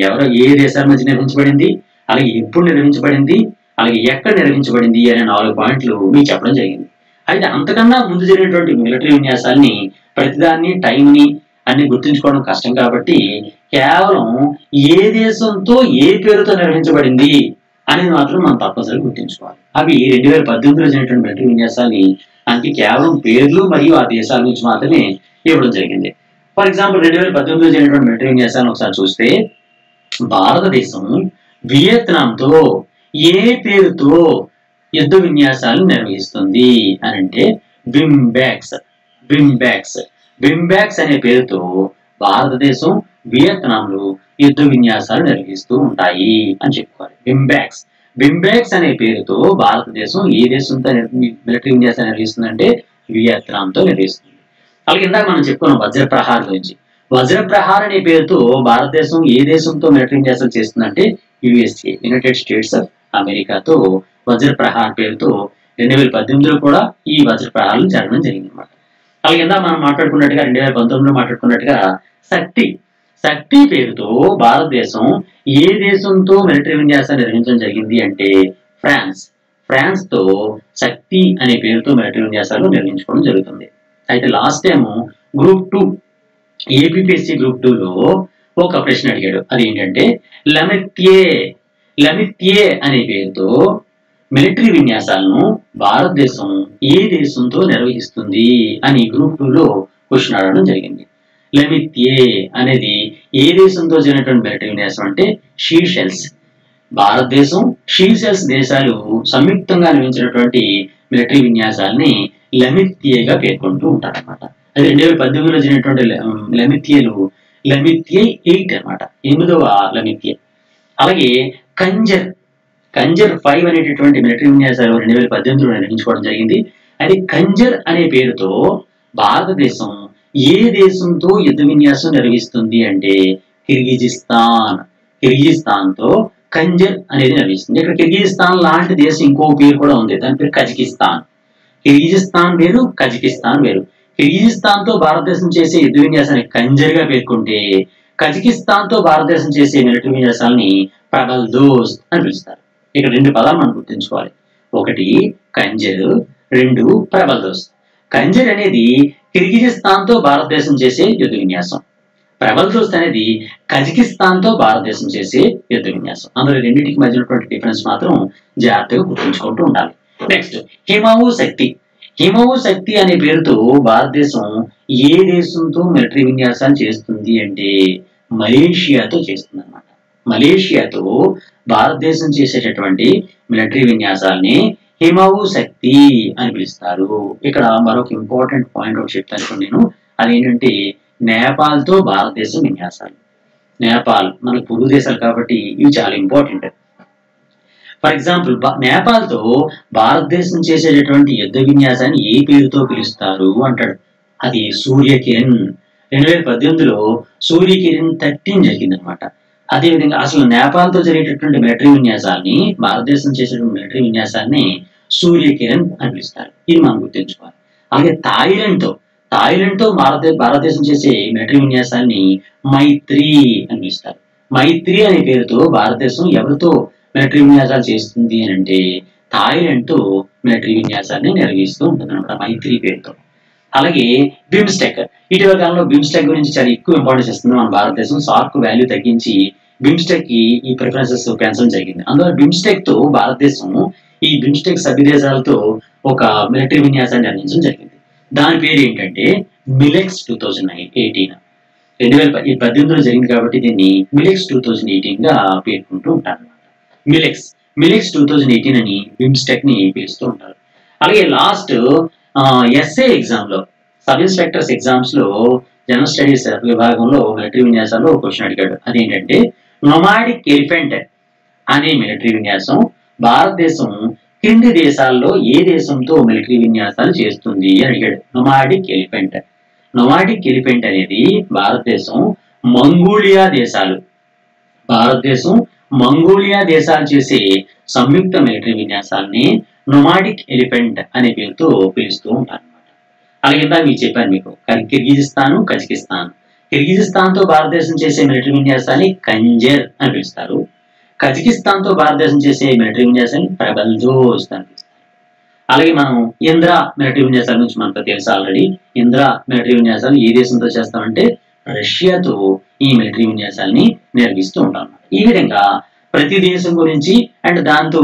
ఏ దేశాల మధ్య నిర్వహించబడింది, అలాగే ఎప్పుడు నిర్వహించబడింది, అలాగే ఎక్కడ నిర్వహించబడింది అనే 4 పాయింట్లు మీకు చెప్పడం జరిగింది. అయితే అంతకన్నా ముందు జరిగినటువంటి మిలిటరీ విన్యాసాన్ని ప్రతిదాన్ని టైంని అన్ని గుర్తుంచుకోవడం కష్టం కాబట్టి కేవలం ఏ దేశంతో ఏ పేరుతో నిర్వహించబడింది అనేది మాత్రం మనం తప్పనిసరిగా గుర్తుంచుకోవాలి. అవి 2018లో జరిగినటువంటి మిలిటరీ విన్యాసాన్ని అందుకే కేవలం పేర్లు మరియు ఆ దేశాల గురించి మాత్రమే ఇవ్వడం జరిగింది. ఫర్ ఎగ్జాంపుల్ 2018లో జరిగినటువంటి మిలిటరీ విన్యాసాన్ని ఒకసారి చూస్తే భారతదేశం వియత్నాంతో ఏ పేరుతో యుద్ధ విన్యాసాలు నిర్వహిస్తుంది అని అంటే బింబాక్స్ అనే పేరుతో భారతదేశం వియత్నాంలో యుద్ధ విన్యాసాలు నిర్వహిస్తూ ఉంటాయి అని చెప్పుకోవాలి. బింబాక్స్ అనే పేరుతో భారతదేశం ఏ దేశంతో మిలిటరీ విన్యాసాలు నిర్వహిస్తుందంటే వియత్నాంతో నిర్వహిస్తుంది. అలాగే ఇందాక మనం చెప్పుకున్నాం వజ్రప్రహార్ గురించి. వజ్రప్రహార్ అనే పేరుతో భారతదేశం ఏ దేశంతో మిలిటరీ విన్యాసాలు చేస్తుందంటే యుఎస్ఏ, యునైటెడ్ స్టేట్స్ ఆఫ్ అమెరికాతో వజ్రప్రహార్ పేరుతో 2018లో కూడా ఈ వజ్రప్రహారాలు జరగడం జరిగింది అనమాట. అలాగే కింద మనం మాట్లాడుకున్నట్టుగా 2019లో మాట్లాడుకున్నట్టుగా శక్తి పేరుతో భారతదేశం ఏ దేశంతో మిలిటరీ విన్యాసాలు నిర్వహించడం జరిగింది అంటే ఫ్రాన్స్ తో శక్తి అనే పేరుతో మిలిటరీ విన్యాసాలు నిర్వహించుకోవడం జరుగుతుంది. అయితే last time group 2 APPSC group 2లో ఒక ప్రశ్న అడిగాడు. అది ఏంటంటే లమిత్యే అనే పేరుతో మిలిటరీ విన్యాసాలను భారతదేశం ఏ దేశంతో నిర్వహిస్తుంది అని గ్రూప్ 2లో క్వశ్చన్ అడగడం జరిగింది. లమిత్యే అనేది ఏ దేశంతో జరిగినటువంటి మిలిటరీ విన్యాసం అంటే షీషెల్స్. భారతదేశం, షీషెల్స్ దేశాలు సంయుక్తంగా నిర్వహించినటువంటి మిలిటరీ విన్యాసాలని లమిత్యేగా పేర్కొంటూ ఉంటారన్నమాట. అది 2018లో జరిగినటువంటి లమిత్యే 8 అనమాట, 8వ లమిత్యే. అలాగే కంజర్ 5 అనేటటువంటి మిలిటరీ విన్యాసాలు 2018లో నిర్వహించుకోవడం జరిగింది. అది కంజర్ అనే పేరుతో భారతదేశం ఏ దేశంతో యుద్ధ విన్యాసం నిర్వహిస్తుంది అంటే కిర్గిజిస్తాన్ తో కంజర్ అనేది నిర్వహిస్తుంది. ఇక్కడ కిర్గిజిస్తాన్ లాంటి దేశం ఇంకో పేరు కూడా ఉంది, దాని పేరు కజకిస్తాన్. కిర్గిజిస్తాన్ వేరు, కజకిస్తాన్ వేరు. కిర్గిజిస్తాన్ తో భారతదేశం చేసే యుద్ధ విన్యాసాన్ని కంజర్ గా పేర్కొంటే కజకిస్తాన్ తో భారతదేశం చేసే మిలిటరీ విన్యాసాలని ప్రబల్దోస్త్ అని పిలుస్తారు. ఇక్కడ 2 పదాలు మనం గుర్తుంచుకోవాలి. ఒకటి కంజర్, 2 ప్రబల్దోస్త్. కంజర్ అనేది కిర్గిజిస్తాన్ తో భారతదేశం చేసే యుద్ధ విన్యాసం. ప్రబల్దోస్త్ అనేది కజకిస్తాన్ తో భారతదేశం చేసే యుద్ధ విన్యాసం. అందులో రెండింటికి మధ్య ఉన్నటువంటి డిఫరెన్స్ మాత్రం జాగ్రత్తగా గుర్తుంచుకుంటూ ఉండాలి. నెక్స్ట్ హిమవు శక్తి అనే పేరుతో భారతదేశం ఏ దేశంతో మిలిటరీ విన్యాసాలు చేస్తుంది అంటే మలేషియాతో చేస్తుంది అనమాట. మలేషియాతో భారతదేశం చేసేటటువంటి మిలిటరీ విన్యాసాలని హిమవు శక్తి అని పిలుస్తారు. ఇక్కడ మరొక ఇంపార్టెంట్ పాయింట్ ఒకటి చెప్తాను నేను, అదేంటంటే నేపాల్ తో భారతదేశం విన్యాసాలు. నేపాల్ మనకు పొరుగు దేశాలు కాబట్టి ఇవి చాలా ఇంపార్టెంట్. ఫర్ ఎగ్జాంపుల్ నేపాల్ తో భారతదేశం చేసేటటువంటి యుద్ధ విన్యాసాన్ని ఏ పేరుతో పిలుస్తారు అంటాడు. అది సూర్యకిరణ్. 2018లో సూర్యకిరణ్ 13 జరిగింది అనమాట. అదేవిధంగా అసలు నేపాల్ తో జరిగేటటువంటి మిలిటరీ విన్యాసాన్ని, భారతదేశం చేసేటువంటి మిలిటరీ విన్యాసాన్ని సూర్యకిరణ్ అని పిలుస్తారు. ఇది మనం గుర్తుంచుకోవాలి. అలాగే థాయిలాండ్ తో భారతదేశం చేసే మిలిటరీ విన్యాసాన్ని మైత్రి అని పిలుస్తారు. మైత్రి అనే పేరుతో భారతదేశం ఎవరితో మిలిటరీ విన్యాసాలు చేస్తుంది అని అంటే థాయిలాండ్ తో మిలిటరీ విన్యాసాన్ని నిర్వహిస్తూ ఉంటుంది అనమాట, మైత్రి పేరుతో. అలాగే బిమ్స్టెక్, ఇటీవల కాలంలో బిమ్స్టెక్ గురించి చాలా ఎక్కువ ఇంపార్టెన్స్ ఇస్తుంది మన భారతదేశం. సార్క్ వాల్యూ తగ్గించి బిమ్స్టెక్ కి ఈ ప్రిఫరెన్సెస్ పెంచడం జరిగింది. అందులో బిమ్స్టెక్ తో భారతదేశం ఈ బిమ్స్టెక్ సభ్య దేశాలతో ఒక మిలిటరీ విన్యాసాన్ని నిర్వహించడం జరిగింది. దాని పేరు ఏంటంటే మిలెక్స్ 2018. 2018లో జరిగింది కాబట్టి దీన్ని మిలెక్స్ 2018 గా పేర్కొంటూ ఉంటారు అనమాట. మిలెక్స్ 2018 అని బిమ్స్టెక్ ని పిలుస్తూ ఉంటారు. అలాగే లాస్ట్ ఎస్ఏ ఎగ్జామ్ లో, సబ్ ఇన్స్పెక్టర్స్ ఎగ్జామ్స్ లో జనరల్ స్టడీస్ విభాగంలో మిలిటరీ విన్యాసాల్లో క్వశ్చన్ అడిగాడు. అదేంటంటే నొమాడిక్ ఎలిఫెంట్ అనే మిలిటరీ విన్యాసం భారతదేశం కింది దేశాల్లో ఏ దేశంతో మిలిటరీ విన్యాసాలు చేస్తుంది అని అడిగాడు. నొమాడిక్ ఎలిఫెంట్ అనేది భారతదేశం మంగోలియా దేశాలు చేసే సంయుక్త మిలిటరీ విన్యాసాలని నొమాడిక్ ఎలిఫెంట్ అనే పేరుతో పిలుస్తూ ఉంటారు అనమాట. అలాగే మీకు చెప్పాను మీకు కిర్గిజిస్తాన్, కిర్గిజిస్తాన్ తో భారతదేశం చేసే మిలిటరీ విన్యాసాన్ని కంజర్ అని పిలుస్తారు. కజకిస్తాన్ తో భారతదేశం చేసే మిలిటరీ విన్యాసాన్ని ప్రబల్దోస్త్ అని పిలుస్తారు. అలాగే మనం ఇంద్రా మిలిటరీ విన్యాసాల నుంచి మనకు తెలుసు ఆల్రెడీ. ఇంద్రా మిలిటరీ విన్యాసాలు ఏ దేశంతో చేస్తామంటే రష్యాతో ఈ మిలిటరీ విన్యాసాలని నిర్వహిస్తూ ఉంటాం. ఈ విధంగా ప్రతి దేశం గురించి అండ్ దాంతో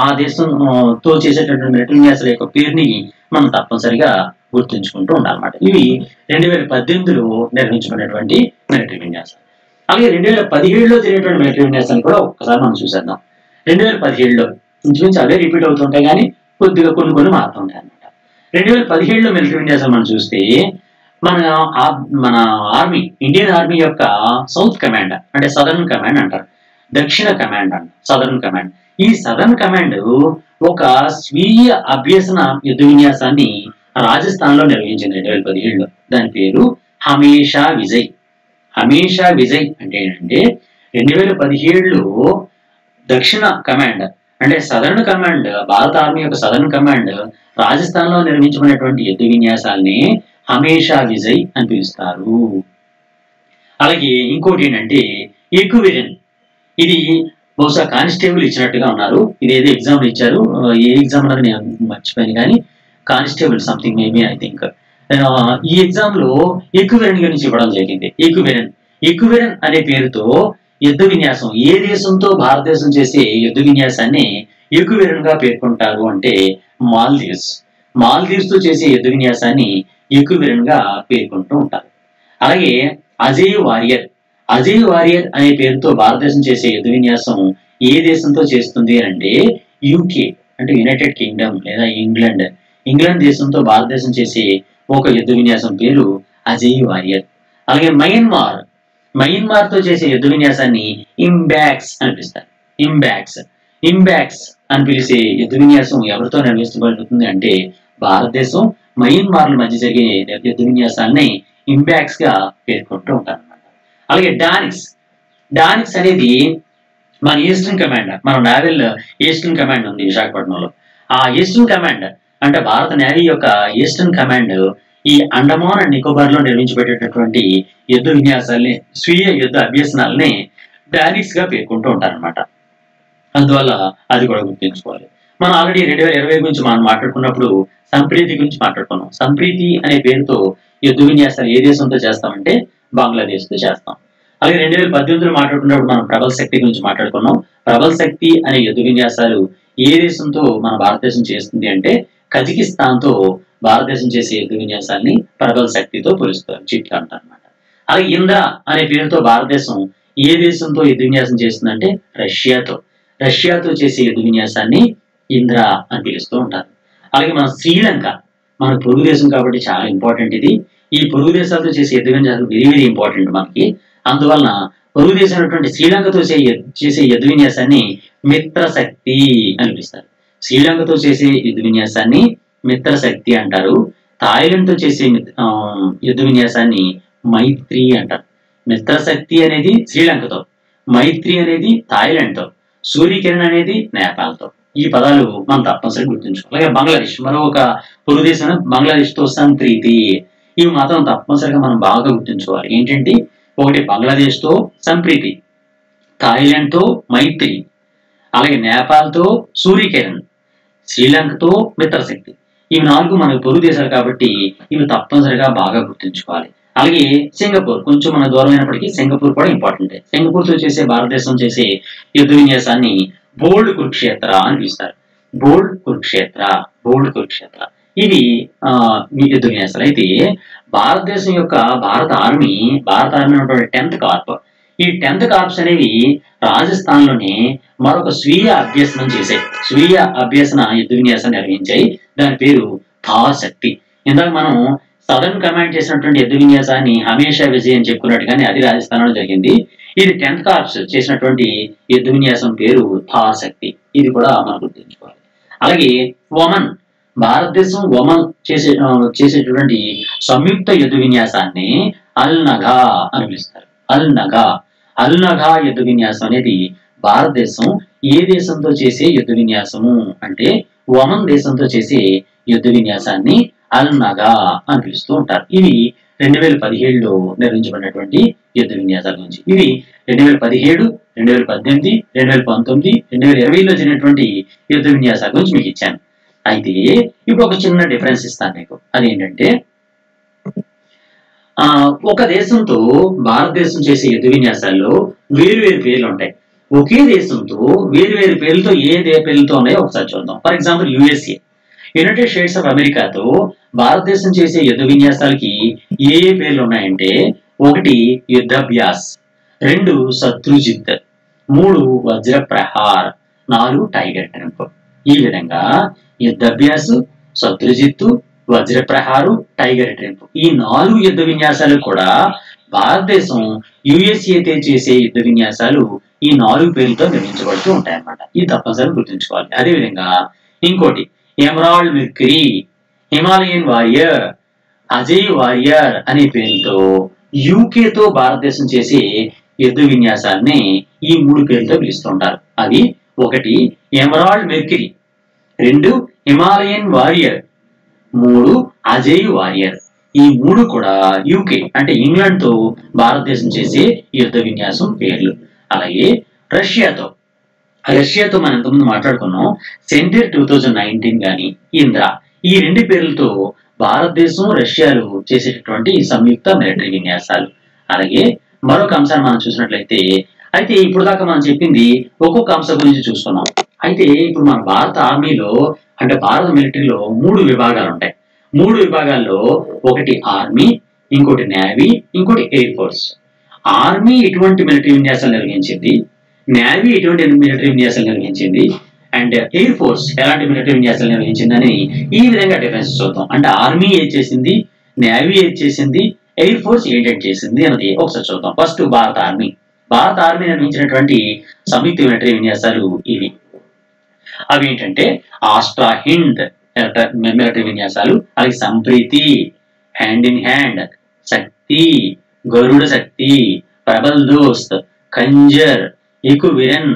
ఆ దేశంతో చేసేటటువంటి మిలిటరీ విన్యాసాల యొక్క పేరుని మనం తప్పనిసరిగా గుర్తుంచుకుంటూ ఉండాలన్నమాట. ఇవి 2018లో నిర్వహించుకున్నటువంటి మిలిటరీ విన్యాసాలు. అలాగే 2017లో జరిగినటువంటి మిలిటరీ విన్యాసాన్ని కూడా ఒక్కసారి మనం చూసేద్దాం. 2017లో ఇంచుమించు అవే రిపీట్ అవుతుంటాయి కానీ కొద్దిగా కొన్ని మారుతుంటాయి అనమాట. 2017లో మిలిటరీ విన్యాసాలు మనం చూస్తే మన ఆర్మీ, ఇండియన్ ఆర్మీ యొక్క సౌత్ కమాండ్ అంటే సదర్న్ కమాండ్ అంటారు, దక్షిణ కమాండ్ అంటారు సదర్న్ కమాండ్. ఈ సదర్న్ కమాండ్ ఒక స్వీయ అభ్యసన యుద్ధ విన్యాసాన్ని రాజస్థాన్ లో నిర్వహించింది 2017లో. దాని పేరు హమేషా విజయ్. హమేషా విజయ్ అంటే ఏంటంటే 2017లో దక్షిణ కమాండ్ అంటే సదరన్ కమాండ్, భారత ఆర్మీ యొక్క సదరన్ కమాండ్ రాజస్థాన్ లో నిర్మించబడినటువంటి యుద్ధ విన్యాసాలని హమేషా విజయ్ అని పిలుస్తారు. అలాగే ఇంకోటి ఏంటంటే ఎక్విరెన్. ఇది బహుశా కానిస్టేబుల్ ఇచ్చినట్టుగా ఉన్నారు. ఇది ఏదో ఎగ్జామ్ ఇచ్చారు, ఏ ఎగ్జామ్ అన్నది నేను మర్చిపోయాను, కానీ constable something maybe I think. ఈ ఎగ్జామ్ లో ఎక్విరెన్ గురించి ఇవ్వడం జరిగింది. ఎక్విరెన్ అనే పేరుతో యుద్ధ విన్యాసం, ఏ దేశంతో భారతదేశం చేసే యుద్ధ విన్యాసాన్ని ఎక్విరెన్ గా పేర్కొంటారు అంటే మాల్దీవ్స్ తో చేసే యుద్ధ విన్యాసాన్ని ఎక్విరెన్ గా పేర్కొంటూ ఉంటారు. అలాగే అజయ్ వారియర్ అనే పేరుతో భారతదేశం చేసే యుద్ధ విన్యాసం ఏ దేశంతో చేస్తుంది అంటే యూకే అంటే యునైటెడ్ కింగ్డమ్ లేదా ఇంగ్లాండ్ దేశంతో భారతదేశం చేసే ఒక యుద్ధ విన్యాసం పేరు అజయ్ వారియర్. అలాగే మయన్మార్ తో చేసే యుద్ధ విన్యాసాన్ని ఇంబాక్స్ అని పిలుస్తారు. ఇంబాక్స్ అని పిలిచే యుద్ధ విన్యాసం ఎవరితో నిర్వహించబడుతుంది అంటే భారతదేశం మయన్మార్ల మధ్య జరిగే యుద్ధ విన్యాసాన్ని ఇంబాక్స్ గా పేర్కొంటూ ఉంటారు అన్నమాట. అలాగే డానిక్స్ అనేది మన ఈస్టర్న్ కమాండ్, మన నావల్ ఈస్టర్న్ కమాండ్ ఉంది విశాఖపట్నంలో. ఆ ఈస్టర్న్ కమాండ్ అంటే భారత నేవీ యొక్క ఈస్టర్న్ కమాండ్ ఈ అండమాన్ అండ్ నికోబార్ లో నిర్మించబడేటటువంటి యుద్ధ విన్యాసాలని, స్వీయ యుద్ధ అభ్యసనాలని డానిక్స్ గా పేర్కొంటూ ఉంటారనమాట. అందువల్ల అది కూడా గుర్తుంచుకోవాలి. మనం ఆల్రెడీ 2020 గురించి మనం మాట్లాడుకున్నప్పుడు సంప్రీతి గురించి మాట్లాడుకున్నాం. సంప్రీతి అనే పేరుతో యుద్ధ విన్యాసాలు ఏ దేశంతో చేస్తామంటే బంగ్లాదేశ్ తో చేస్తాం. అలాగే 2018లో మాట్లాడుకున్నప్పుడు మనం ప్రబల్ శక్తి గురించి మాట్లాడుకున్నాం. ప్రబల్ శక్తి అనే యుద్ధ విన్యాసాలు ఏ దేశంతో మన భారతదేశం చేస్తుంది అంటే కజకిస్తాన్ తో భారతదేశం చేసే యుద్ధ విన్యాసాన్ని ప్రబల్ శక్తితో పోలుస్తారు, చిట్ అంటారన్నమాట. అలాగే ఇంద్ర అనే పేరుతో భారతదేశం ఏ దేశంతో యుద్ధ విన్యాసం చేస్తుందంటే రష్యాతో చేసే యుద్ధ విన్యాసాన్ని ఇంద్ర అని పిలుస్తూ ఉంటారు. అలాగే మన శ్రీలంక మన పొరుగు దేశం కాబట్టి చాలా ఇంపార్టెంట్ ఇది. ఈ పొరుగు దేశాలతో చేసే యుద్ధ విన్యాసాలు వెరీ ఇంపార్టెంట్ మనకి. అందువలన పొరుగు దేశమైనటువంటి శ్రీలంకతో చేసే యుద్ధ విన్యాసాన్ని మిత్రశక్తి అని పిలుస్తారు. శ్రీలంకతో చేసే యుద్ధ విన్యాసాన్ని మిత్రశక్తి అంటారు. థాయిలాండ్ తో చేసే యుద్ధ విన్యాసాన్ని మైత్రి అంటారు. మిత్రశక్తి అనేది శ్రీలంకతో, మైత్రి అనేది థాయిలాండ్ తో, సూర్యకిరణ్ అనేది నేపాల్తో. ఈ పదాలు మనం తప్పనిసరిగా గుర్తుంచుకోవాలి. అలాగే బంగ్లాదేశ్ మరొక పొరుగు దేశం, బంగ్లాదేశ్ తో సంప్రీతి. ఇవి మాత్రం తప్పనిసరిగా మనం బాగా గుర్తుంచుకోవాలి. ఏంటంటే ఒకటి బంగ్లాదేశ్ తో సంప్రీతి, థాయిలాండ్ తో మైత్రి, అలాగే నేపాల్ తో సూర్యకిరణ్, శ్రీలంకతో మిత్రశక్తి. ఇవి 4 మనకు పొరుగు దేశాలు కాబట్టి ఇవి తప్పనిసరిగా బాగా గుర్తుంచుకోవాలి. అలాగే సింగపూర్ కొంచెం మన దూరం అయినప్పటికీ సింగపూర్ కూడా ఇంపార్టెంట్. సింగపూర్ తో చేసే భారతదేశం చేసే యుద్ధ విన్యాసాన్ని బోల్డ్ కురుక్షేత్ర అని పిలుస్తారు. బోల్డ్ కురుక్షేత్ర ఇవి యుద్ధ విన్యాసాలు. అయితే భారతదేశం యొక్క భారత ఆర్మీ 10th కార్ప్, ఈ 10th కార్ప్స్ అనేవి రాజస్థాన్ లోనే మరొక స్వీయ అభ్యసన యుద్ధ విన్యాసాన్ని నిర్వహించాయి. దాని పేరు థార్ శక్తి. ఇందాక మనం సదర్న్ కమాండ్ చేసినటువంటి యుద్ధ విన్యాసాన్ని హమేషా విజయ్ అని చెప్పుకున్నట్టుగానే అది రాజస్థాన్ లో జరిగింది. ఇది 10th కార్ప్స్ చేసినటువంటి యుద్ధ విన్యాసం పేరు థార్ శక్తి. ఇది కూడా మనం గుర్తుంచుకోవాలి. అలాగే ఒమన్, భారతదేశం ఒమన్ చేసేటటువంటి సంయుక్త యుద్ధ విన్యాసాన్ని అల్ నగా అని పిలుస్తారు. అల్ నగా యుద్ధ విన్యాసం అనేది భారతదేశం ఏ దేశంతో చేసే యుద్ధ విన్యాసము అంటే ఒమన్ దేశంతో చేసే యుద్ధ విన్యాసాన్ని అల్ నగా అని పిలుస్తూ ఉంటారు. ఇవి 2017లో నిర్వహించబడినటువంటి యుద్ధ విన్యాసాల గురించి. ఇవి 2017, 2018, 2019, 2020లో జరిగినటువంటి యుద్ధ విన్యాసాల గురించి మీకు ఇచ్చాను. అయితే ఇప్పుడు ఒక చిన్న డిఫరెన్స్ ఇస్తాను మీకు. అదేంటంటే ఒక దేశంతో భారతదేశం చేసే యుద్ధ విన్యాసాల్లో వేరు పేర్లు ఉంటాయి. ఒకే దేశంతో వేరు పేర్లతో పేర్లతో ఉన్నాయో ఒకసారి చూద్దాం. For example USA, United states of అమెరికాతో భారతదేశం చేసే యుద్ధ విన్యాసాలకి ఏ పేర్లు ఉన్నాయంటే 1 యుద్ధాభ్యాస్, 2 శత్రుజిత్, 3 వజ్రప్రహార్, 4 టైగర్ ట్రంప్. ఈ విధంగా యుద్ధాభ్యాస్, శత్రుజిత్తు, వజ్రప్రహారు, టైగర్ ట్రంప్ ఈ 4 యుద్ధ విన్యాసాలు కూడా భారతదేశం యుఎస్ఏతో చేసే యుద్ధ విన్యాసాలు ఈ 4 పేర్లతో నిర్మించబడుతూ ఉంటాయి అన్నమాట. ఇది తప్పనిసరిగా గుర్తుంచుకోవాలి. అదేవిధంగా ఇంకోటి emerald mercury, Himalayan warrior, Ajay warrior అనే పేరుతో యూకేతో భారతదేశం చేసే యుద్ధ విన్యాసాన్ని ఈ 3 పేర్లతో పిలుస్తుంటారు. అవి ఒకటి emerald mercury, 2 Himalayan warrior, 3 Ajay warrior. ఈ 3 కూడా యూకే అంటే ఇంగ్లాండ్ తో భారతదేశం చేసే యుద్ధ విన్యాసం పేర్లు. అలాగే రష్యాతో మనం ఇంతకుముందు మాట్లాడుకున్నాం. సెంటర్ 2019 గాని ఇంద్రా, ఈ 2 పేర్లతో భారతదేశం రష్యాలు చేసేటటువంటి సంయుక్త మిలిటరీ విన్యాసాలు. అలాగే మరొక అంశాన్ని మనం చూసినట్లయితే, అయితే ఇప్పుడు దాకా మనం చెప్పింది ఒక్కొక్క అంశం గురించి చూసుకున్నాం. అయితే ఇప్పుడు మన భారత ఆర్మీలో అంటే భారత మిలిటరీలో 3 విభాగాలు ఉంటాయి. 3 విభాగాల్లో ఒకటి ఆర్మీ, ఇంకోటి నేవీ, ఇంకోటి ఎయిర్ ఫోర్స్. ఆర్మీ ఎటువంటి మిలిటరీ విన్యాసాలు నిర్వహించింది, నేవీ ఎటువంటి మిలిటరీ విన్యాసాలు నిర్వహించింది, అండ్ ఎయిర్ ఫోర్స్ ఎలాంటి మిలిటరీ విన్యాసాలు నిర్వహించిందని ఈ విధంగా డిఫరెన్స్ చూద్దాం. అంటే ఆర్మీ ఏది చేసింది, నేవీ ఏది చేసింది, ఎయిర్ ఫోర్స్ ఏంటంటే చేసింది అన్నది ఒకసారి చూద్దాం. ఫస్ట్ భారత ఆర్మీ నిర్వహించినటువంటి సంయుక్త మిలిటరీ విన్యాసాలు ఇవి. అవి ఏంటంటే ఆస్ట్రా హింద్ మిలిటరీ విన్యాసాలు, అలాగే సంప్రీతి, హ్యాండ్ ఇన్ హ్యాండ్, శక్తి, గరుడ శక్తి, ప్రబల్ దోస్త్, కంజర్, ఎకువిరన్,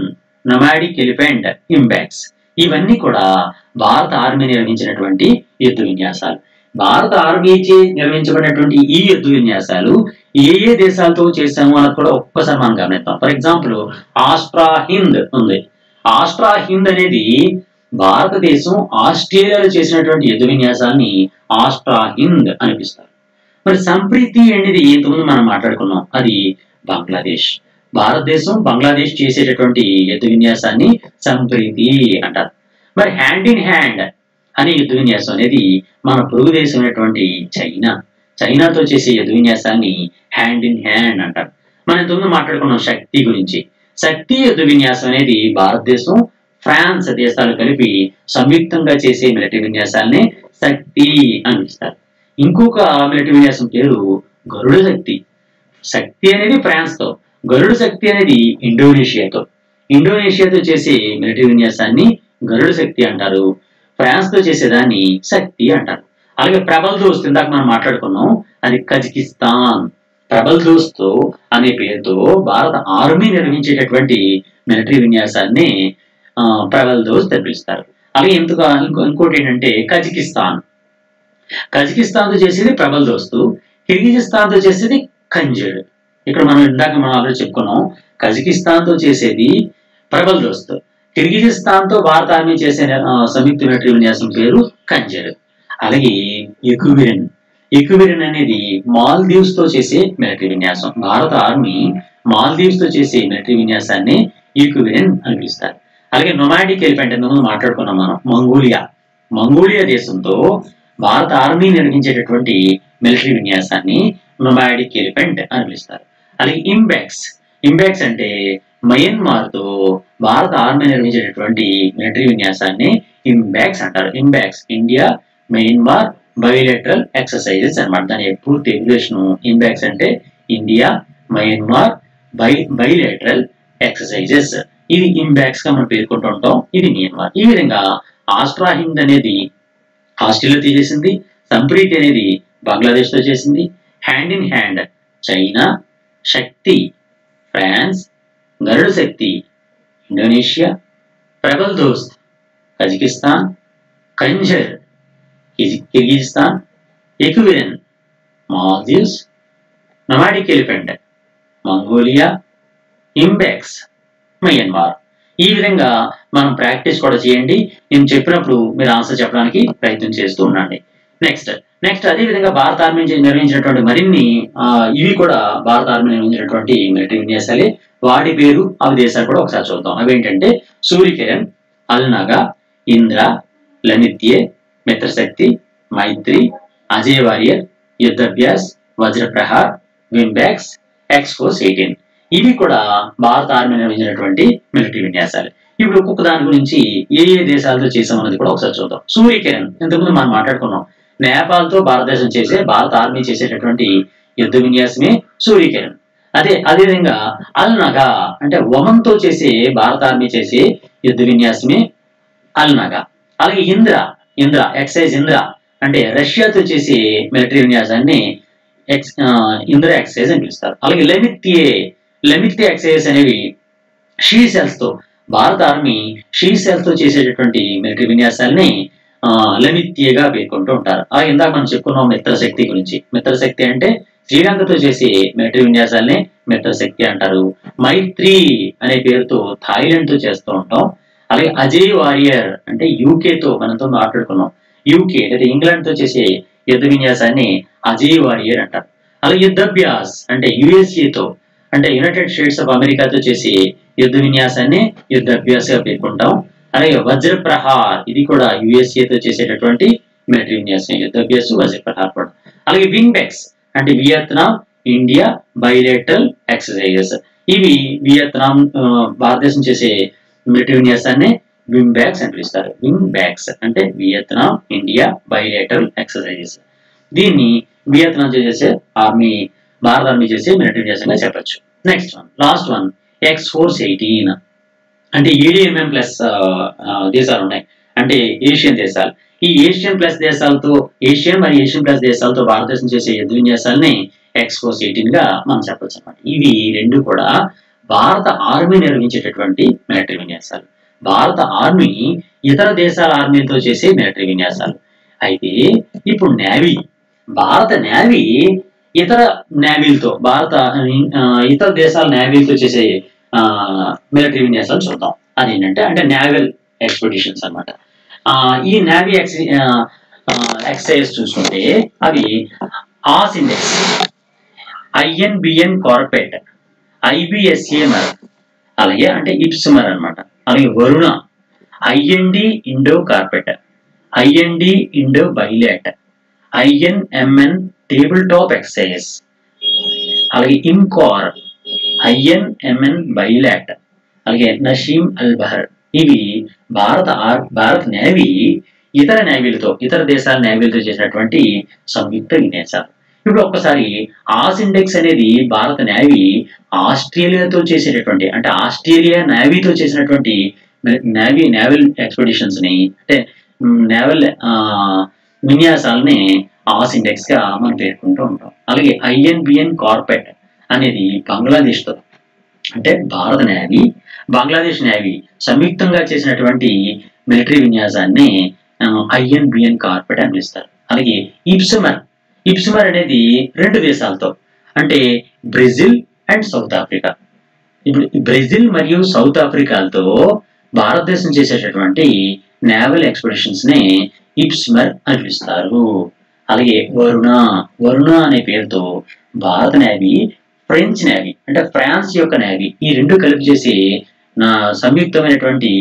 నొమాడిక్ ఎలిఫెంట్, ఇంపాక్స్. ఇవన్నీ కూడా భారత ఆర్మీ నిర్వహించినటువంటి యుద్ధ విన్యాసాలు. భారత ఆర్మీ నిర్వహించబడినటువంటి ఈ యుద్ధ విన్యాసాలు ఏ ఏ దేశాలతో చేశాము అన్నది కూడా ఒక్కసారి మనం గమనిద్దాం. ఫర్ ఎగ్జాంపుల్ ఆస్ట్రా హింద్ ఉంది. ఆస్ట్రా హింద్ అనేది భారతదేశం ఆస్ట్రేలియాలో చేసినటువంటి యుద్ధ విన్యాసాన్ని ఆస్ట్రా హింద్ అనిపిస్తారు. మరి సంప్రీతి అనేది ఇంతకుముందు మనం మాట్లాడుకున్నాం, అది బంగ్లాదేశ్. భారతదేశం బంగ్లాదేశ్ చేసేటటువంటి యుద్ధ విన్యాసాన్ని సంప్రీతి అంటారు. మరి హ్యాండ్ ఇన్ హ్యాండ్ అనే యుద్ధ విన్యాసం అనేది మన పొరుగు దేశం అయినటువంటి చైనాతో చేసే యుద్ధ విన్యాసాన్ని హ్యాండ్ ఇన్ హ్యాండ్ అంటారు. మనం ఇంతకుముందు మాట్లాడుకున్నాం శక్తి గురించి. శక్తి యుద్ధ విన్యాసం అనేది భారతదేశం, ఫ్రాన్స్ దేశాలు కలిపి సంయుక్తంగా చేసే మిలిటరీ విన్యాసాన్ని శక్తి అని పిలుస్తారు. ఇంకొక మిలిటరీ విన్యాసం పేరు గరుడ శక్తి. శక్తి అనేది ఫ్రాన్స్ తో, గరుడ శక్తి అనేది ఇండోనేషియాతో చేసే మిలిటరీ విన్యాసాన్ని గరుడ శక్తి అంటారు. ఫ్రాన్స్ తో చేసేదాన్ని శక్తి అంటారు. అలాగే ప్రబల్ దోస్త్ ఇందాక మనం మాట్లాడుకున్నాం, అది కజకిస్తాన్. ప్రబల్ దోస్త్ అనే పేరుతో భారత ఆర్మీ నిర్వహించేటటువంటి మిలిటరీ విన్యాసాన్ని ప్రబల్ దోస్త్ అని పిలుస్తారు. అలాగే ఇంకోటి ఏంటంటే కజకిస్తాన్ తో చేసేది ప్రబల్ దోస్త్, కిర్గిజిస్తాన్ తో చేసేది కంజర్. ఇక్కడ మనం ఆల్రెడీ చెప్పుకున్నాం, కజకిస్తాన్ తో చేసేది ప్రబల్ దోస్త్, కిర్గిజిస్తాన్ తో భారత ఆర్మీ చేసే సంయుక్త మిలిటరీ విన్యాసం పేరు కంజర్. అలాగే ఎకువిరన్ అనేది మాల్దీవ్స్ తో చేసే మిలిటరీ విన్యాసం. భారత ఆర్మీ మాల్దీవ్స్ తో చేసే మిలిటరీ విన్యాసాన్ని ఎకువిరన్ అని పిలుస్తారు. అలాగే నొమాడిక్ ఎలిఫెంట్ ముందు మాట్లాడుకున్నాం మనం, మంగోలియా దేశంతో భారత ఆర్మీ నిర్వహించేటటువంటి మిలిటరీ విన్యాసాన్ని నొమాడిక్ ఎలిఫెంట్ అని పిలుస్తారు. అలాగే ఇంపాక్స్ అంటే మయన్మార్ తో భారత ఆర్మీ నిర్వహించేటటువంటి మిలిటరీ విన్యాసాన్ని ఇంపాక్స్ అంటారు. Impax India Myanmar bilateral exercises అన్నమాట. దాని పూర్తి ఎగ్జిబిషన్ ఇంపాక్స్ అంటే ఇండియా మయన్మార్ బయోలెటరల్ ఎక్సర్సైజెస్. ఇది ఇంపాక్స్ గా మనం పేర్కొంటూ ఉంటాం. ఇది మయన్మార్. ఈ విధంగా ఆస్ట్రా హింద్ అనేది ఆస్ట్రేలియాతో చేసింది, సంప్రీతి అనేది బంగ్లాదేశ్ తో చేసింది, hand in hand China, Shakti France, Garuda Shakti Indonesia, Prabal Dostyk Kazakhstan, Khanjar Kyrgyzstan, Ekuverin Maldives, nomadic elephant Mongolia, IMBEX Myanmar. ఈ విధంగా మనం ప్రాక్టీస్ కూడా చేయండి. నేను చెప్పినప్పుడు మీరు ఆన్సర్ చెప్పడానికి ప్రయత్నం చేస్తూ ఉండండి. నెక్స్ట్ అదే విధంగా భారత ఆర్మీ నిర్వహించినటువంటి మరిన్ని ఇవి కూడా భారత ఆర్మీ నిర్వహించినటువంటి మిలిటరీ విన్యాసాలే. వాటి పేరు అవి దేశాలు కూడా ఒకసారి చూద్దాం. అవి ఏంటంటే సూర్యకిరణ్, అల్నాగా, ఇంద్ర, లనిత్యే, మిత్రశక్తి, మైత్రి, అజయ్ వారియర్, యుద్ధభ్యాస్, వజ్రప్రహార్, వింబాక్స్, ఎక్స్ఫోర్స్ 18. ఇవి కూడా భారత ఆర్మీ నిర్వహించినటువంటి మిలిటరీ విన్యాసాలు. ఇప్పుడు ఒక్కొక్క దాని గురించి ఏ దేశాలతో చేసామన్నది కూడా ఒకసారి చూద్దాం. సూర్యకిరణ్ ఇంతకుముందు మనం మాట్లాడుకున్నాం. నేపాల్ తో భారత ఆర్మీ చేసేటటువంటి యుద్ధ విన్యాసమే సూర్యకిరణ్. అదేవిధంగా అల్నగా అంటే ఒమన్ తో చేసే భారత ఆర్మీ చేసే యుద్ధ విన్యాసమే అల్నగా. అలాగే ఇంద్ర ఎక్సైజ్ ఇంద్ర అంటే రష్యాతో చేసే మిలిటరీ విన్యాసాన్ని ఇంద్ర ఎక్సైజ్ అని పిలుస్తారు. అలాగే లెమిత్యే ఎక్సైజ్ అనేవి షీ సెల్స్ తో, భారత ఆర్మీ షీ సెల్స్ తో చేసేటటువంటి మిలిటరీ విన్యాసాలని లెమిత్యేగా పేర్కొంటూ ఉంటారు. ఇందాక మనం చెప్పుకున్నాం మిత్రశక్తి గురించి. మిత్రశక్తి అంటే శ్రీలంకతో చేసే మిలిటరీ విన్యాసాలని మిత్రశక్తి అంటారు. మైత్రి అనే పేరుతో థాయిలాండ్ తో చేస్తూ ఉంటాం. అలాగే అజయ్ వారియర్ అంటే యూకే తో మనతో మాట్లాడుకున్నాం. యూకే లేదా ఇంగ్లాండ్ తో చేసే యుద్ధ విన్యాసాన్ని అజయ్ వారియర్ అంటారు. అలాగే యుద్ధాభ్యాస్ అంటే యుఎస్ఏతో అంటే యునైటెడ్ స్టేట్స్ ఆఫ్ అమెరికాతో చేసే యుద్ధ విన్యాసాన్ని యుద్ధాభ్యాస్ గా పేర్కొంటాం. అలాగే వజ్రప్రహార్ ఇది కూడా యుఎస్ఏతో చేసేటటువంటి మిలిటరీ విన్యాసం, యుద్ధాభ్యాసం వజ్రప్రహార్ కూడా. అలాగే వింగ్బెక్స్ అంటే వియత్నాం ఇండియా బైలేటరల్ ఎక్సర్సైజెస్. ఇవి వియత్నాం భారతదేశం చేసే మిలిటరీ విన్యాసాన్ని వింగ్బ్యాక్స్ అని పిలుస్తారు. వింగ్బ్యాక్స్ అంటే వియత్నాం ఇండియా బైలేటరల్ ఎక్సర్సైజెస్. దీన్ని వియత్నాం చేసే ఆర్మీ, భారత ఆర్మీ చేసే మిలిటరీ విన్యాసంగా చెప్పచ్చు. Next one, last one, X-Force-18 అంటే ADMM ప్లస్ దేశాలు ఉన్నాయి, అంటే ఏషియన్ దేశాలు. ఈ ఏషియన్ ప్లస్ దేశాలతో, ఏషియన్ మరియు ఏషియన్ ప్లస్ దేశాలతో భారతదేశం చేసే యుద్ధ విన్యాసాలని X-Force-18 గా మనం చెప్పొచ్చు అన్నమాట. ఇవి రెండు కూడా భారత ఆర్మీ నిర్వహించేటటువంటి మిలిటరీ విన్యాసాలు. భారత ఆర్మీ ఇతర దేశాల ఆర్మీలతో చేసే మిలిటరీ విన్యాసాలు. అయితే ఇప్పుడు నేవీ, భారత నేవీ ఇతర నేవీలతో, ఇతర దేశాల నేవీలతో చేసే మిలిటరీ విన్యాసాలు చూద్దాం. అదేంటంటే అంటే నేవల్ ఎక్స్పెడిషన్స్ అన్నమాట. ఈ నేవీ ఎక్సైజ్ చూసుకుంటే అవి AUSINDEX, INBN CORPAT, IBSAMR, అలాగే అంటే ఇప్స్మర్ అన్నమాట. అలాగే Varuna, IND Indo CORPAT, IND Indo bilat, INMN table top exercise, అలాగే ఇన్కార్, INMN బైలాట్, అలాగే నషీమ్ అల్ బహర్. ఇవి భారత నేవీ ఇతర నేవీలతో, ఇతర దేశాల నేవీలతో చేసినటువంటి సంయుక్త విన్యాసాలు. ఇప్పుడు ఒక్కసారి ఆస్ ఇండెక్స్ అనేది భారత నేవీ ఆస్ట్రేలియాతో చేసేటటువంటి, అంటే ఆస్ట్రేలియా నేవీతో చేసినటువంటి నేవల్ ఎక్స్పెడిషన్స్ ని, అంటే నేవల్ విన్యాసాలని ఆస్ ఇండెక్స్ గా మనం పేర్కొంటూ ఉంటాం. అలాగే INBN కార్పెట్ అనేది బంగ్లాదేశ్ తో, అంటే భారత నేవీ బంగ్లాదేశ్ నేవీ సంయుక్తంగా చేసినటువంటి మిలిటరీ విన్యాసాన్ని INBN కార్పెట్ అని పిలుస్తారు. అలాగే ఇప్స్మర్ అనేది రెండు దేశాలతో, అంటే బ్రెజిల్ అండ్ సౌత్ ఆఫ్రికా. ఇప్పుడు బ్రెజిల్ మరియు సౌత్ ఆఫ్రికాలతో భారతదేశం చేసేటటువంటి నేవల్ ఎక్స్పెడిషన్స్ ని ఇప్స్మర్ అని పిలుస్తారు. అలాగే వరుణ అనే పేరుతో భారత నేవీ ఫ్రెంచ్ నేవీ, అంటే ఫ్రాన్స్ యొక్క నేవీ, ఈ రెండు కలిపి చేసి సంయుక్తమైనటువంటి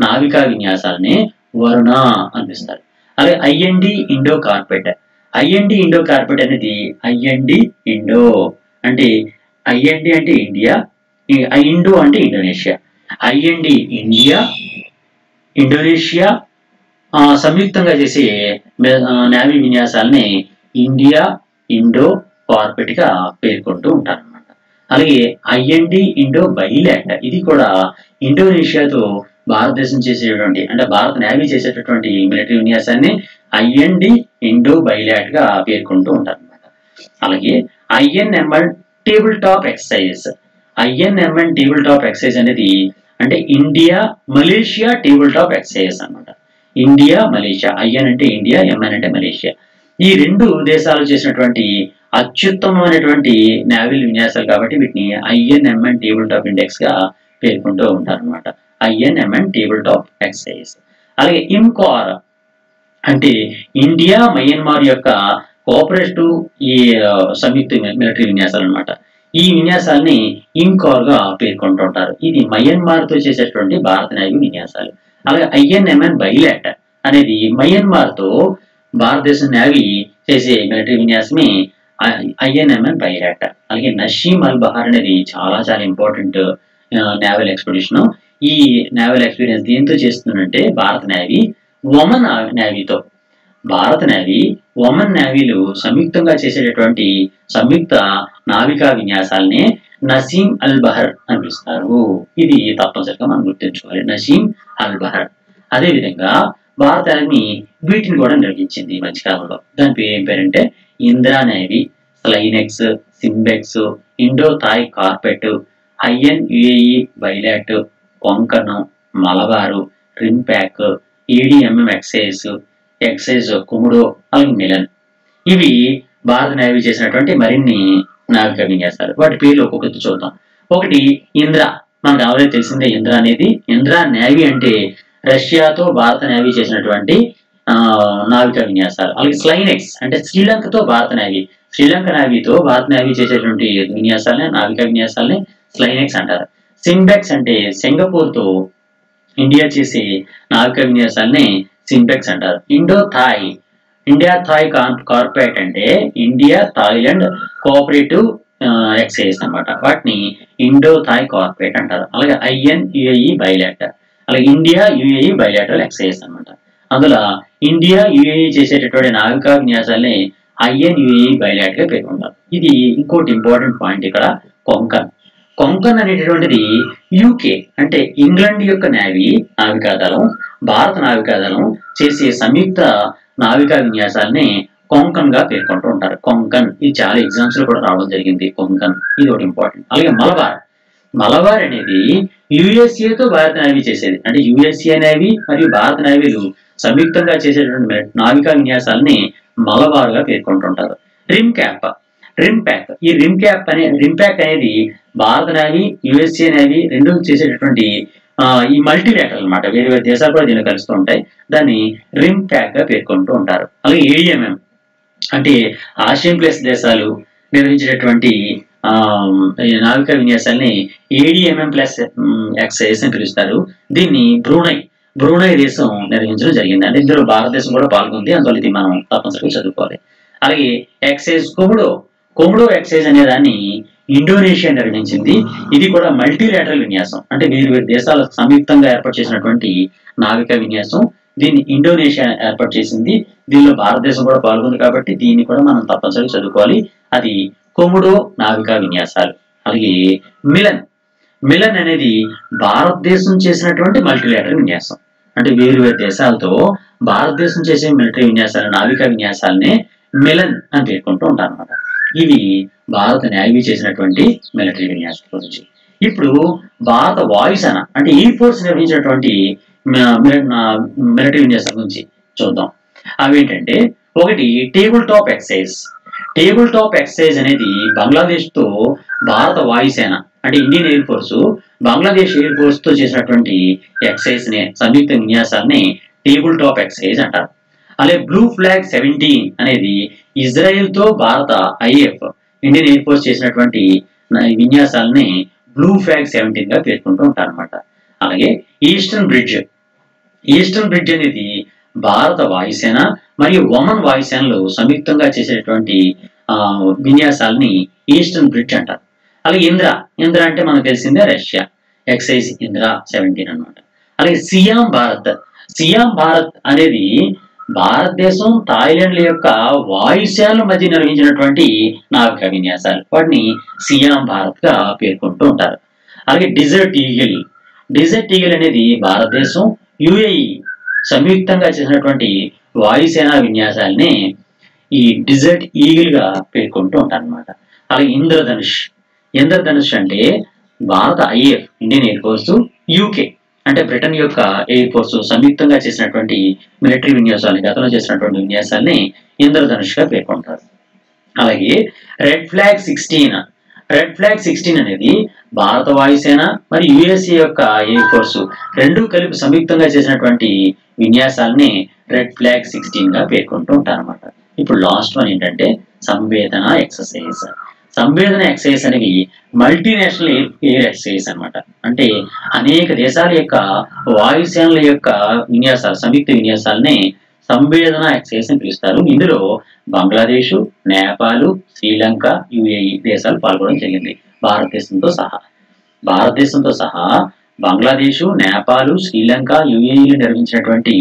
నావికా విన్యాసాలని వరుణ అనిపిస్తారు. అలాగే IND Indo CORPAT, IND Indo carpet అనేది IND ఇండో అంటే IND అంటే ఇండియా, ఇండో అంటే ఇండోనేషియా. IND ఇండియా ఇండోనేషియా సంయుక్తంగా చేసే నేవీ విన్యాసాలని ఇండియా ఇండో కార్పెట్ గా పేర్కొంటూ ఉంటారు అన్నమాట. అలాగే IND ఇండో బైలాట్, ఇది కూడా ఇండోనేషియాతో భారతదేశం చేసేటువంటి, అంటే భారత నేవీ చేసేటటువంటి మిలిటరీ విన్యాసాన్ని IND ఇండో బైలాట్ గా పేర్కొంటూ ఉంటారు అన్నమాట. అలాగే INMN table top exercise, INMN table top exercise అనేది అంటే India Malaysia table top exercise అన్నమాట. ఇండియా మలేషియా, IN అంటే ఇండియా, MN అంటే మలేషియా. ఈ రెండు దేశాలు చేసినటువంటి అత్యుత్తమమైనటువంటి నేవల్ విన్యాసాలు కాబట్టి వీటిని INMN టేబుల్ టాప్ ఇండెక్స్ గా పేర్కొంటూ ఉంటారు అనమాట. INMN table top exercise. అలాగే ఇన్కార్ అంటే ఇండియా మయన్మార్ యొక్క కోఆపరేటివ్ ఈ సంయుక్త మిలిటరీ విన్యాసాలు అనమాట. ఈ విన్యాసాలని ఇన్కార్ గా పేర్కొంటూ ఉంటారు. ఇది మయన్మార్ తో చేసేటువంటి భారత నేవీ విన్యాసాలు. అలాగే INMN బైలాట్ అనేది మయన్మార్ తో భారతదేశం నేవీ చేసే మిలిటరీ విన్యాసమే INMN బైలాట్. అలాగే నషీమ్ అల్ బహార్ అనేది చాలా చాలా ఇంపార్టెంట్ నేవల్ ఎక్స్పెడిషన్. ఈ నేవల్ ఎక్స్పీరియన్స్ దేంతో చేస్తుందంటే భారత నేవీ ఒమన్ నేవీతో, భారత నేవీ ఒమన్ నేవీలు సంయుక్తంగా చేసేటటువంటి సంయుక్త నావికా విన్యాసాలని నసీమ్ అల్ బహర్ అని పిలుస్తారు. ఇది తప్పనిసరిగా మనం గుర్తుంచుకోవాలి, నసీమ్ అల్ బహర్. అదేవిధంగా భారత ఆర్మీ వీటిని కూడా నిర్వహించింది ఈ మధ్యకాలంలో. దాని పేరు ఏం పేరంటే Indra navy, SLINEX, SIMBEX, Indo Thai CORPAT, INUAE bilat, Konkan, Malabar, RIMPAC, EDMM exercise Komodo, అలాగే మిలన్. ఇవి భారత నేవీ చేసినటువంటి మరిన్ని నావికా విన్యాసాలు. వాటి పేర్లు ఒక్కొక్కటి చూద్దాం. ఒకటి ఇంద్ర, మనకు ఆల్రెడీ తెలిసిందే. ఇంద్ర అనేది, ఇంద్ర నేవీ అంటే రష్యాతో భారత నేవీ చేసినటువంటి నావికా విన్యాసాలు. అలాగే స్లైనెక్స్ అంటే శ్రీలంకతో భారత నేవీ, శ్రీలంక నేవీతో భారత నేవీ చేసేటువంటి విన్యాసాలనే నావికా విన్యాసాలని స్లైనెక్స్ అంటారు. సింబెక్స్ అంటే సింగపూర్ తో ఇండియా చేసే నావికా విన్యాసాలని సింబెక్స్ అంటారు. ఇండియా థాయ్ కార్పొరేట్ అంటే ఇండియా థాయిలాండ్ కోఆపరేటివ్ ఎక్సైజ్ అన్నమాట. వాటిని ఇండో థాయ్ కార్పొరేట్ అంటారు. అలాగే INUAE బైలాట్, అలాగే ఇండియా UAE బైలాటరల్ ఎక్సైజ్ అన్నమాట. అందులో ఇండియా UAE చేసేటటువంటి నావికా విన్యాసాలని INUAE బైలాట్ గా పేర్కొంటారు. ఇది ఇంకోటి ఇంపార్టెంట్ పాయింట్ ఇక్కడ. కొంకన్ అనేటటువంటిది UK అంటే ఇంగ్లాండ్ యొక్క నేవీ నావికాదళం, భారత నావికాదళం చేసే సంయుక్త నావికా విన్యాసాలని కొంకన్ గా పేర్కొంటూ ఉంటారు. కొంకన్, ఇది చాలా ఎగ్జామ్స్ లో కూడా రావడం జరిగింది. కొంకన్ ఇది ఒకటి ఇంపార్టెంట్. అలాగే మలబార్ అనేది USA తో భారత నేవీ చేసేది. అంటే USA నేవీ మరియు భారత నేవీలు సంయుక్తంగా చేసేటువంటి నావికా విన్యాసాలని మలబార్ గా పేర్కొంటుంటారు. రింప్యాక్, ఈ రింప్యాక్ అనేది భారత నేవీ, USA నేవీ రెండు చేసేటటువంటి ఈ మల్టీలేటరల్ అన్నమాట. వేరే వేరే దేశాలు కూడా దీన్ని కలుస్తూ ఉంటాయి. దాన్ని రింప్యాక్ గా పేర్కొంటూ ఉంటారు. అలాగే ADMM అంటే ఆసియన్ ప్లస్ దేశాలు నిర్వహించేటటువంటి నావికా విన్యాసాలని ADMM ప్లస్ ఎక్సైజ్ అని పిలుస్తారు. దీన్ని బ్రూనై దేశం నిర్వహించడం జరిగింది. అంటే ఇందులో భారతదేశం కూడా పాల్గొంది. అందువల్ల ఇది మనం తప్పనిసరిగా చదువుకోవాలి. అలాగే ఎక్సైజ్ కొముడో ఎక్సైజ్ అనే దాన్ని ఇండోనేషియా నిర్వహించింది. ఇది కూడా మల్టీలేటరల్ విన్యాసం. అంటే వేరు దేశాల సంయుక్తంగా ఏర్పాటు చేసినటువంటి నావికా విన్యాసం. దీన్ని ఇండోనేషియా ఏర్పాటు చేసింది. దీనిలో భారతదేశం కూడా పాల్గొంది కాబట్టి దీన్ని కూడా మనం తప్పనిసరిగా చదువుకోవాలి. అది కొముడో నావికా విన్యాసాలు. అలాగే మిలన్ అనేది భారతదేశం చేసినటువంటి మల్టీలేటరల్ విన్యాసం. అంటే వేరు దేశాలతో భారతదేశం చేసే మిలిటరీ విన్యాసాలు, నావికా విన్యాసాలనే మిలన్ అని పేర్కొంటూ ఉంటారు అన్నమాట. ఇవి భారత నేవీ చేసినటువంటి మిలిటరీ విన్యాసాల గురించి. ఇప్పుడు భారత వాయుసేన అంటే ఎయిర్ ఫోర్స్ నిర్వహించినటువంటి మిలిటరీ విన్యాసాల గురించి చూద్దాం. అవి ఏంటంటే, ఒకటి టేబుల్ టాప్ ఎక్సైజ్ అనేది బంగ్లాదేశ్ తో భారత వాయుసేన అంటే Indian air force Bangladesh air force తో చేసినటువంటి ఎక్సైజ్ ని సంయుక్త విన్యాసాలని టేబుల్ టాప్ ఎక్సైజ్ అంటారు. అలాగే బ్లూ ఫ్లాగ్ 17 అనేది ఇజ్రాయెల్ తో భారత IAF ఇండియన్ ఎయిర్ ఫోర్స్ చేసినటువంటి విన్యాసాలని బ్లూ ఫ్లాగ్ 17 గా పేర్కొంటూ ఉంటారు అనమాట. అలాగే ఈస్టర్న్ బ్రిడ్జ్ అనేది భారత వాయుసేన మరియు ఒమన్ వాయుసేనలు సంయుక్తంగా చేసేటువంటి విన్యాసాలని ఈస్టర్న్ బ్రిడ్జ్ అంటారు. అలాగే ఇంద్ర అంటే మనకు తెలిసిందే రష్యా ఎక్సైజ్ ఇంద్ర 17 అన్నమాట. అలాగే సియాం భారత్ అనేది భారతదేశం థాయిలాండ్ యొక్క వాయుసేనల మధ్య నిర్వహించినటువంటి నావికా విన్యాసాలు. వాటిని సియాం భారత్ గా పేర్కొంటూ ఉంటారు. అలాగే డిజర్ట్ ఈగిల్ అనేది భారతదేశం UAE సంయుక్తంగా చేసినటువంటి వాయుసేన విన్యాసాలని ఈ డిజర్ట్ ఈగిల్ గా పేర్కొంటూ ఉంటారు అనమాట. అలాగే ఇంద్రధనుష్ అంటే భారత IAF Indian air force, UK అంటే బ్రిటన్ యొక్క ఎయిర్ ఫోర్స్ సంయుక్తంగా చేసినటువంటి మిలిటరీ విన్యాసాలని, గతంలో చేసినటువంటి విన్యాసాలని ఇంద్రధనుష్ గా పేర్కొంటారు. అలాగే రెడ్ ఫ్లాగ్ 16 అనేది భారత వాయుసేన మరియు USA యొక్క ఎయిర్ ఫోర్స్ రెండు కలిపి సంయుక్తంగా చేసినటువంటి విన్యాసాలని రెడ్ ఫ్లాగ్ 16 గా పేర్కొంటూ ఉంటారు అనమాట. ఇప్పుడు లాస్ట్ వన్ ఏంటంటే సంవేదన ఎక్సైజ్ అనేవి మల్టీనేషనల్ ఎయిర్ ఎక్సైజ్ అన్నమాట. అంటే అనేక దేశాల యొక్క వాయుసేనల యొక్క విన్యాసాలు, సంయుక్త విన్యాసాలని సంవేదన ఎక్సైజ్ అని పిలుస్తారు. ఇందులో బంగ్లాదేశ్, నేపాల్, శ్రీలంక, UAE దేశాలు పాల్గొనడం జరిగింది. భారతదేశంతో సహా బంగ్లాదేశ్, నేపాల్, శ్రీలంక, UAE నిర్వహించినటువంటి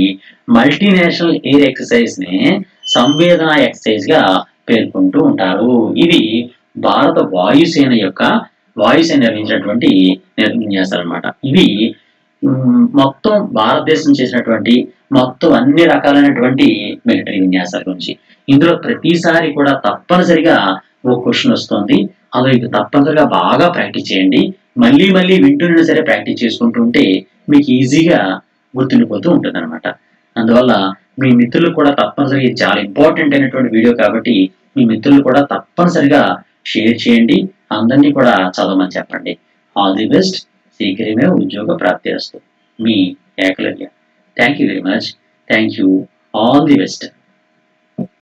మల్టీనేషనల్ ఎయిర్ ఎక్సైజ్ ని సంవేదన ఎక్సైజ్ గా పేర్కొంటూ ఉంటారు. ఇది భారత వాయుసేన నిర్వహించినటువంటి విన్యాసాలు అన్నమాట. ఇవి మొత్తం భారతదేశం చేసినటువంటి మొత్తం అన్ని రకాలైనటువంటి మిలిటరీ విన్యాసాల గురించి. ఇందులో ప్రతిసారి కూడా తప్పనిసరిగా ఒక క్వశ్చన్ వస్తుంది. అదో ఇది తప్పనిసరిగా బాగా ప్రాక్టీస్ చేయండి. మళ్ళీ మళ్ళీ వింటూనే సరే ప్రాక్టీస్ చేసుకుంటూ ఉంటే మీకు ఈజీగా గుర్తుండిపోతూ ఉంటుంది అనమాట. అందువల్ల మీ మిత్రులు కూడా తప్పనిసరిగా ఇది చాలా ఇంపార్టెంట్ అయినటువంటి వీడియో కాబట్టి మీ మిత్రులు కూడా తప్పనిసరిగా షేర్ చేయండి. అందరినీ కూడా చదవమని చెప్పండి. All the best. శీఘ్రమే ఉద్యోగ ప్రాప్తి వస్తుంది. మీ Ekalavya. Thank you very much. Thank you. All the best.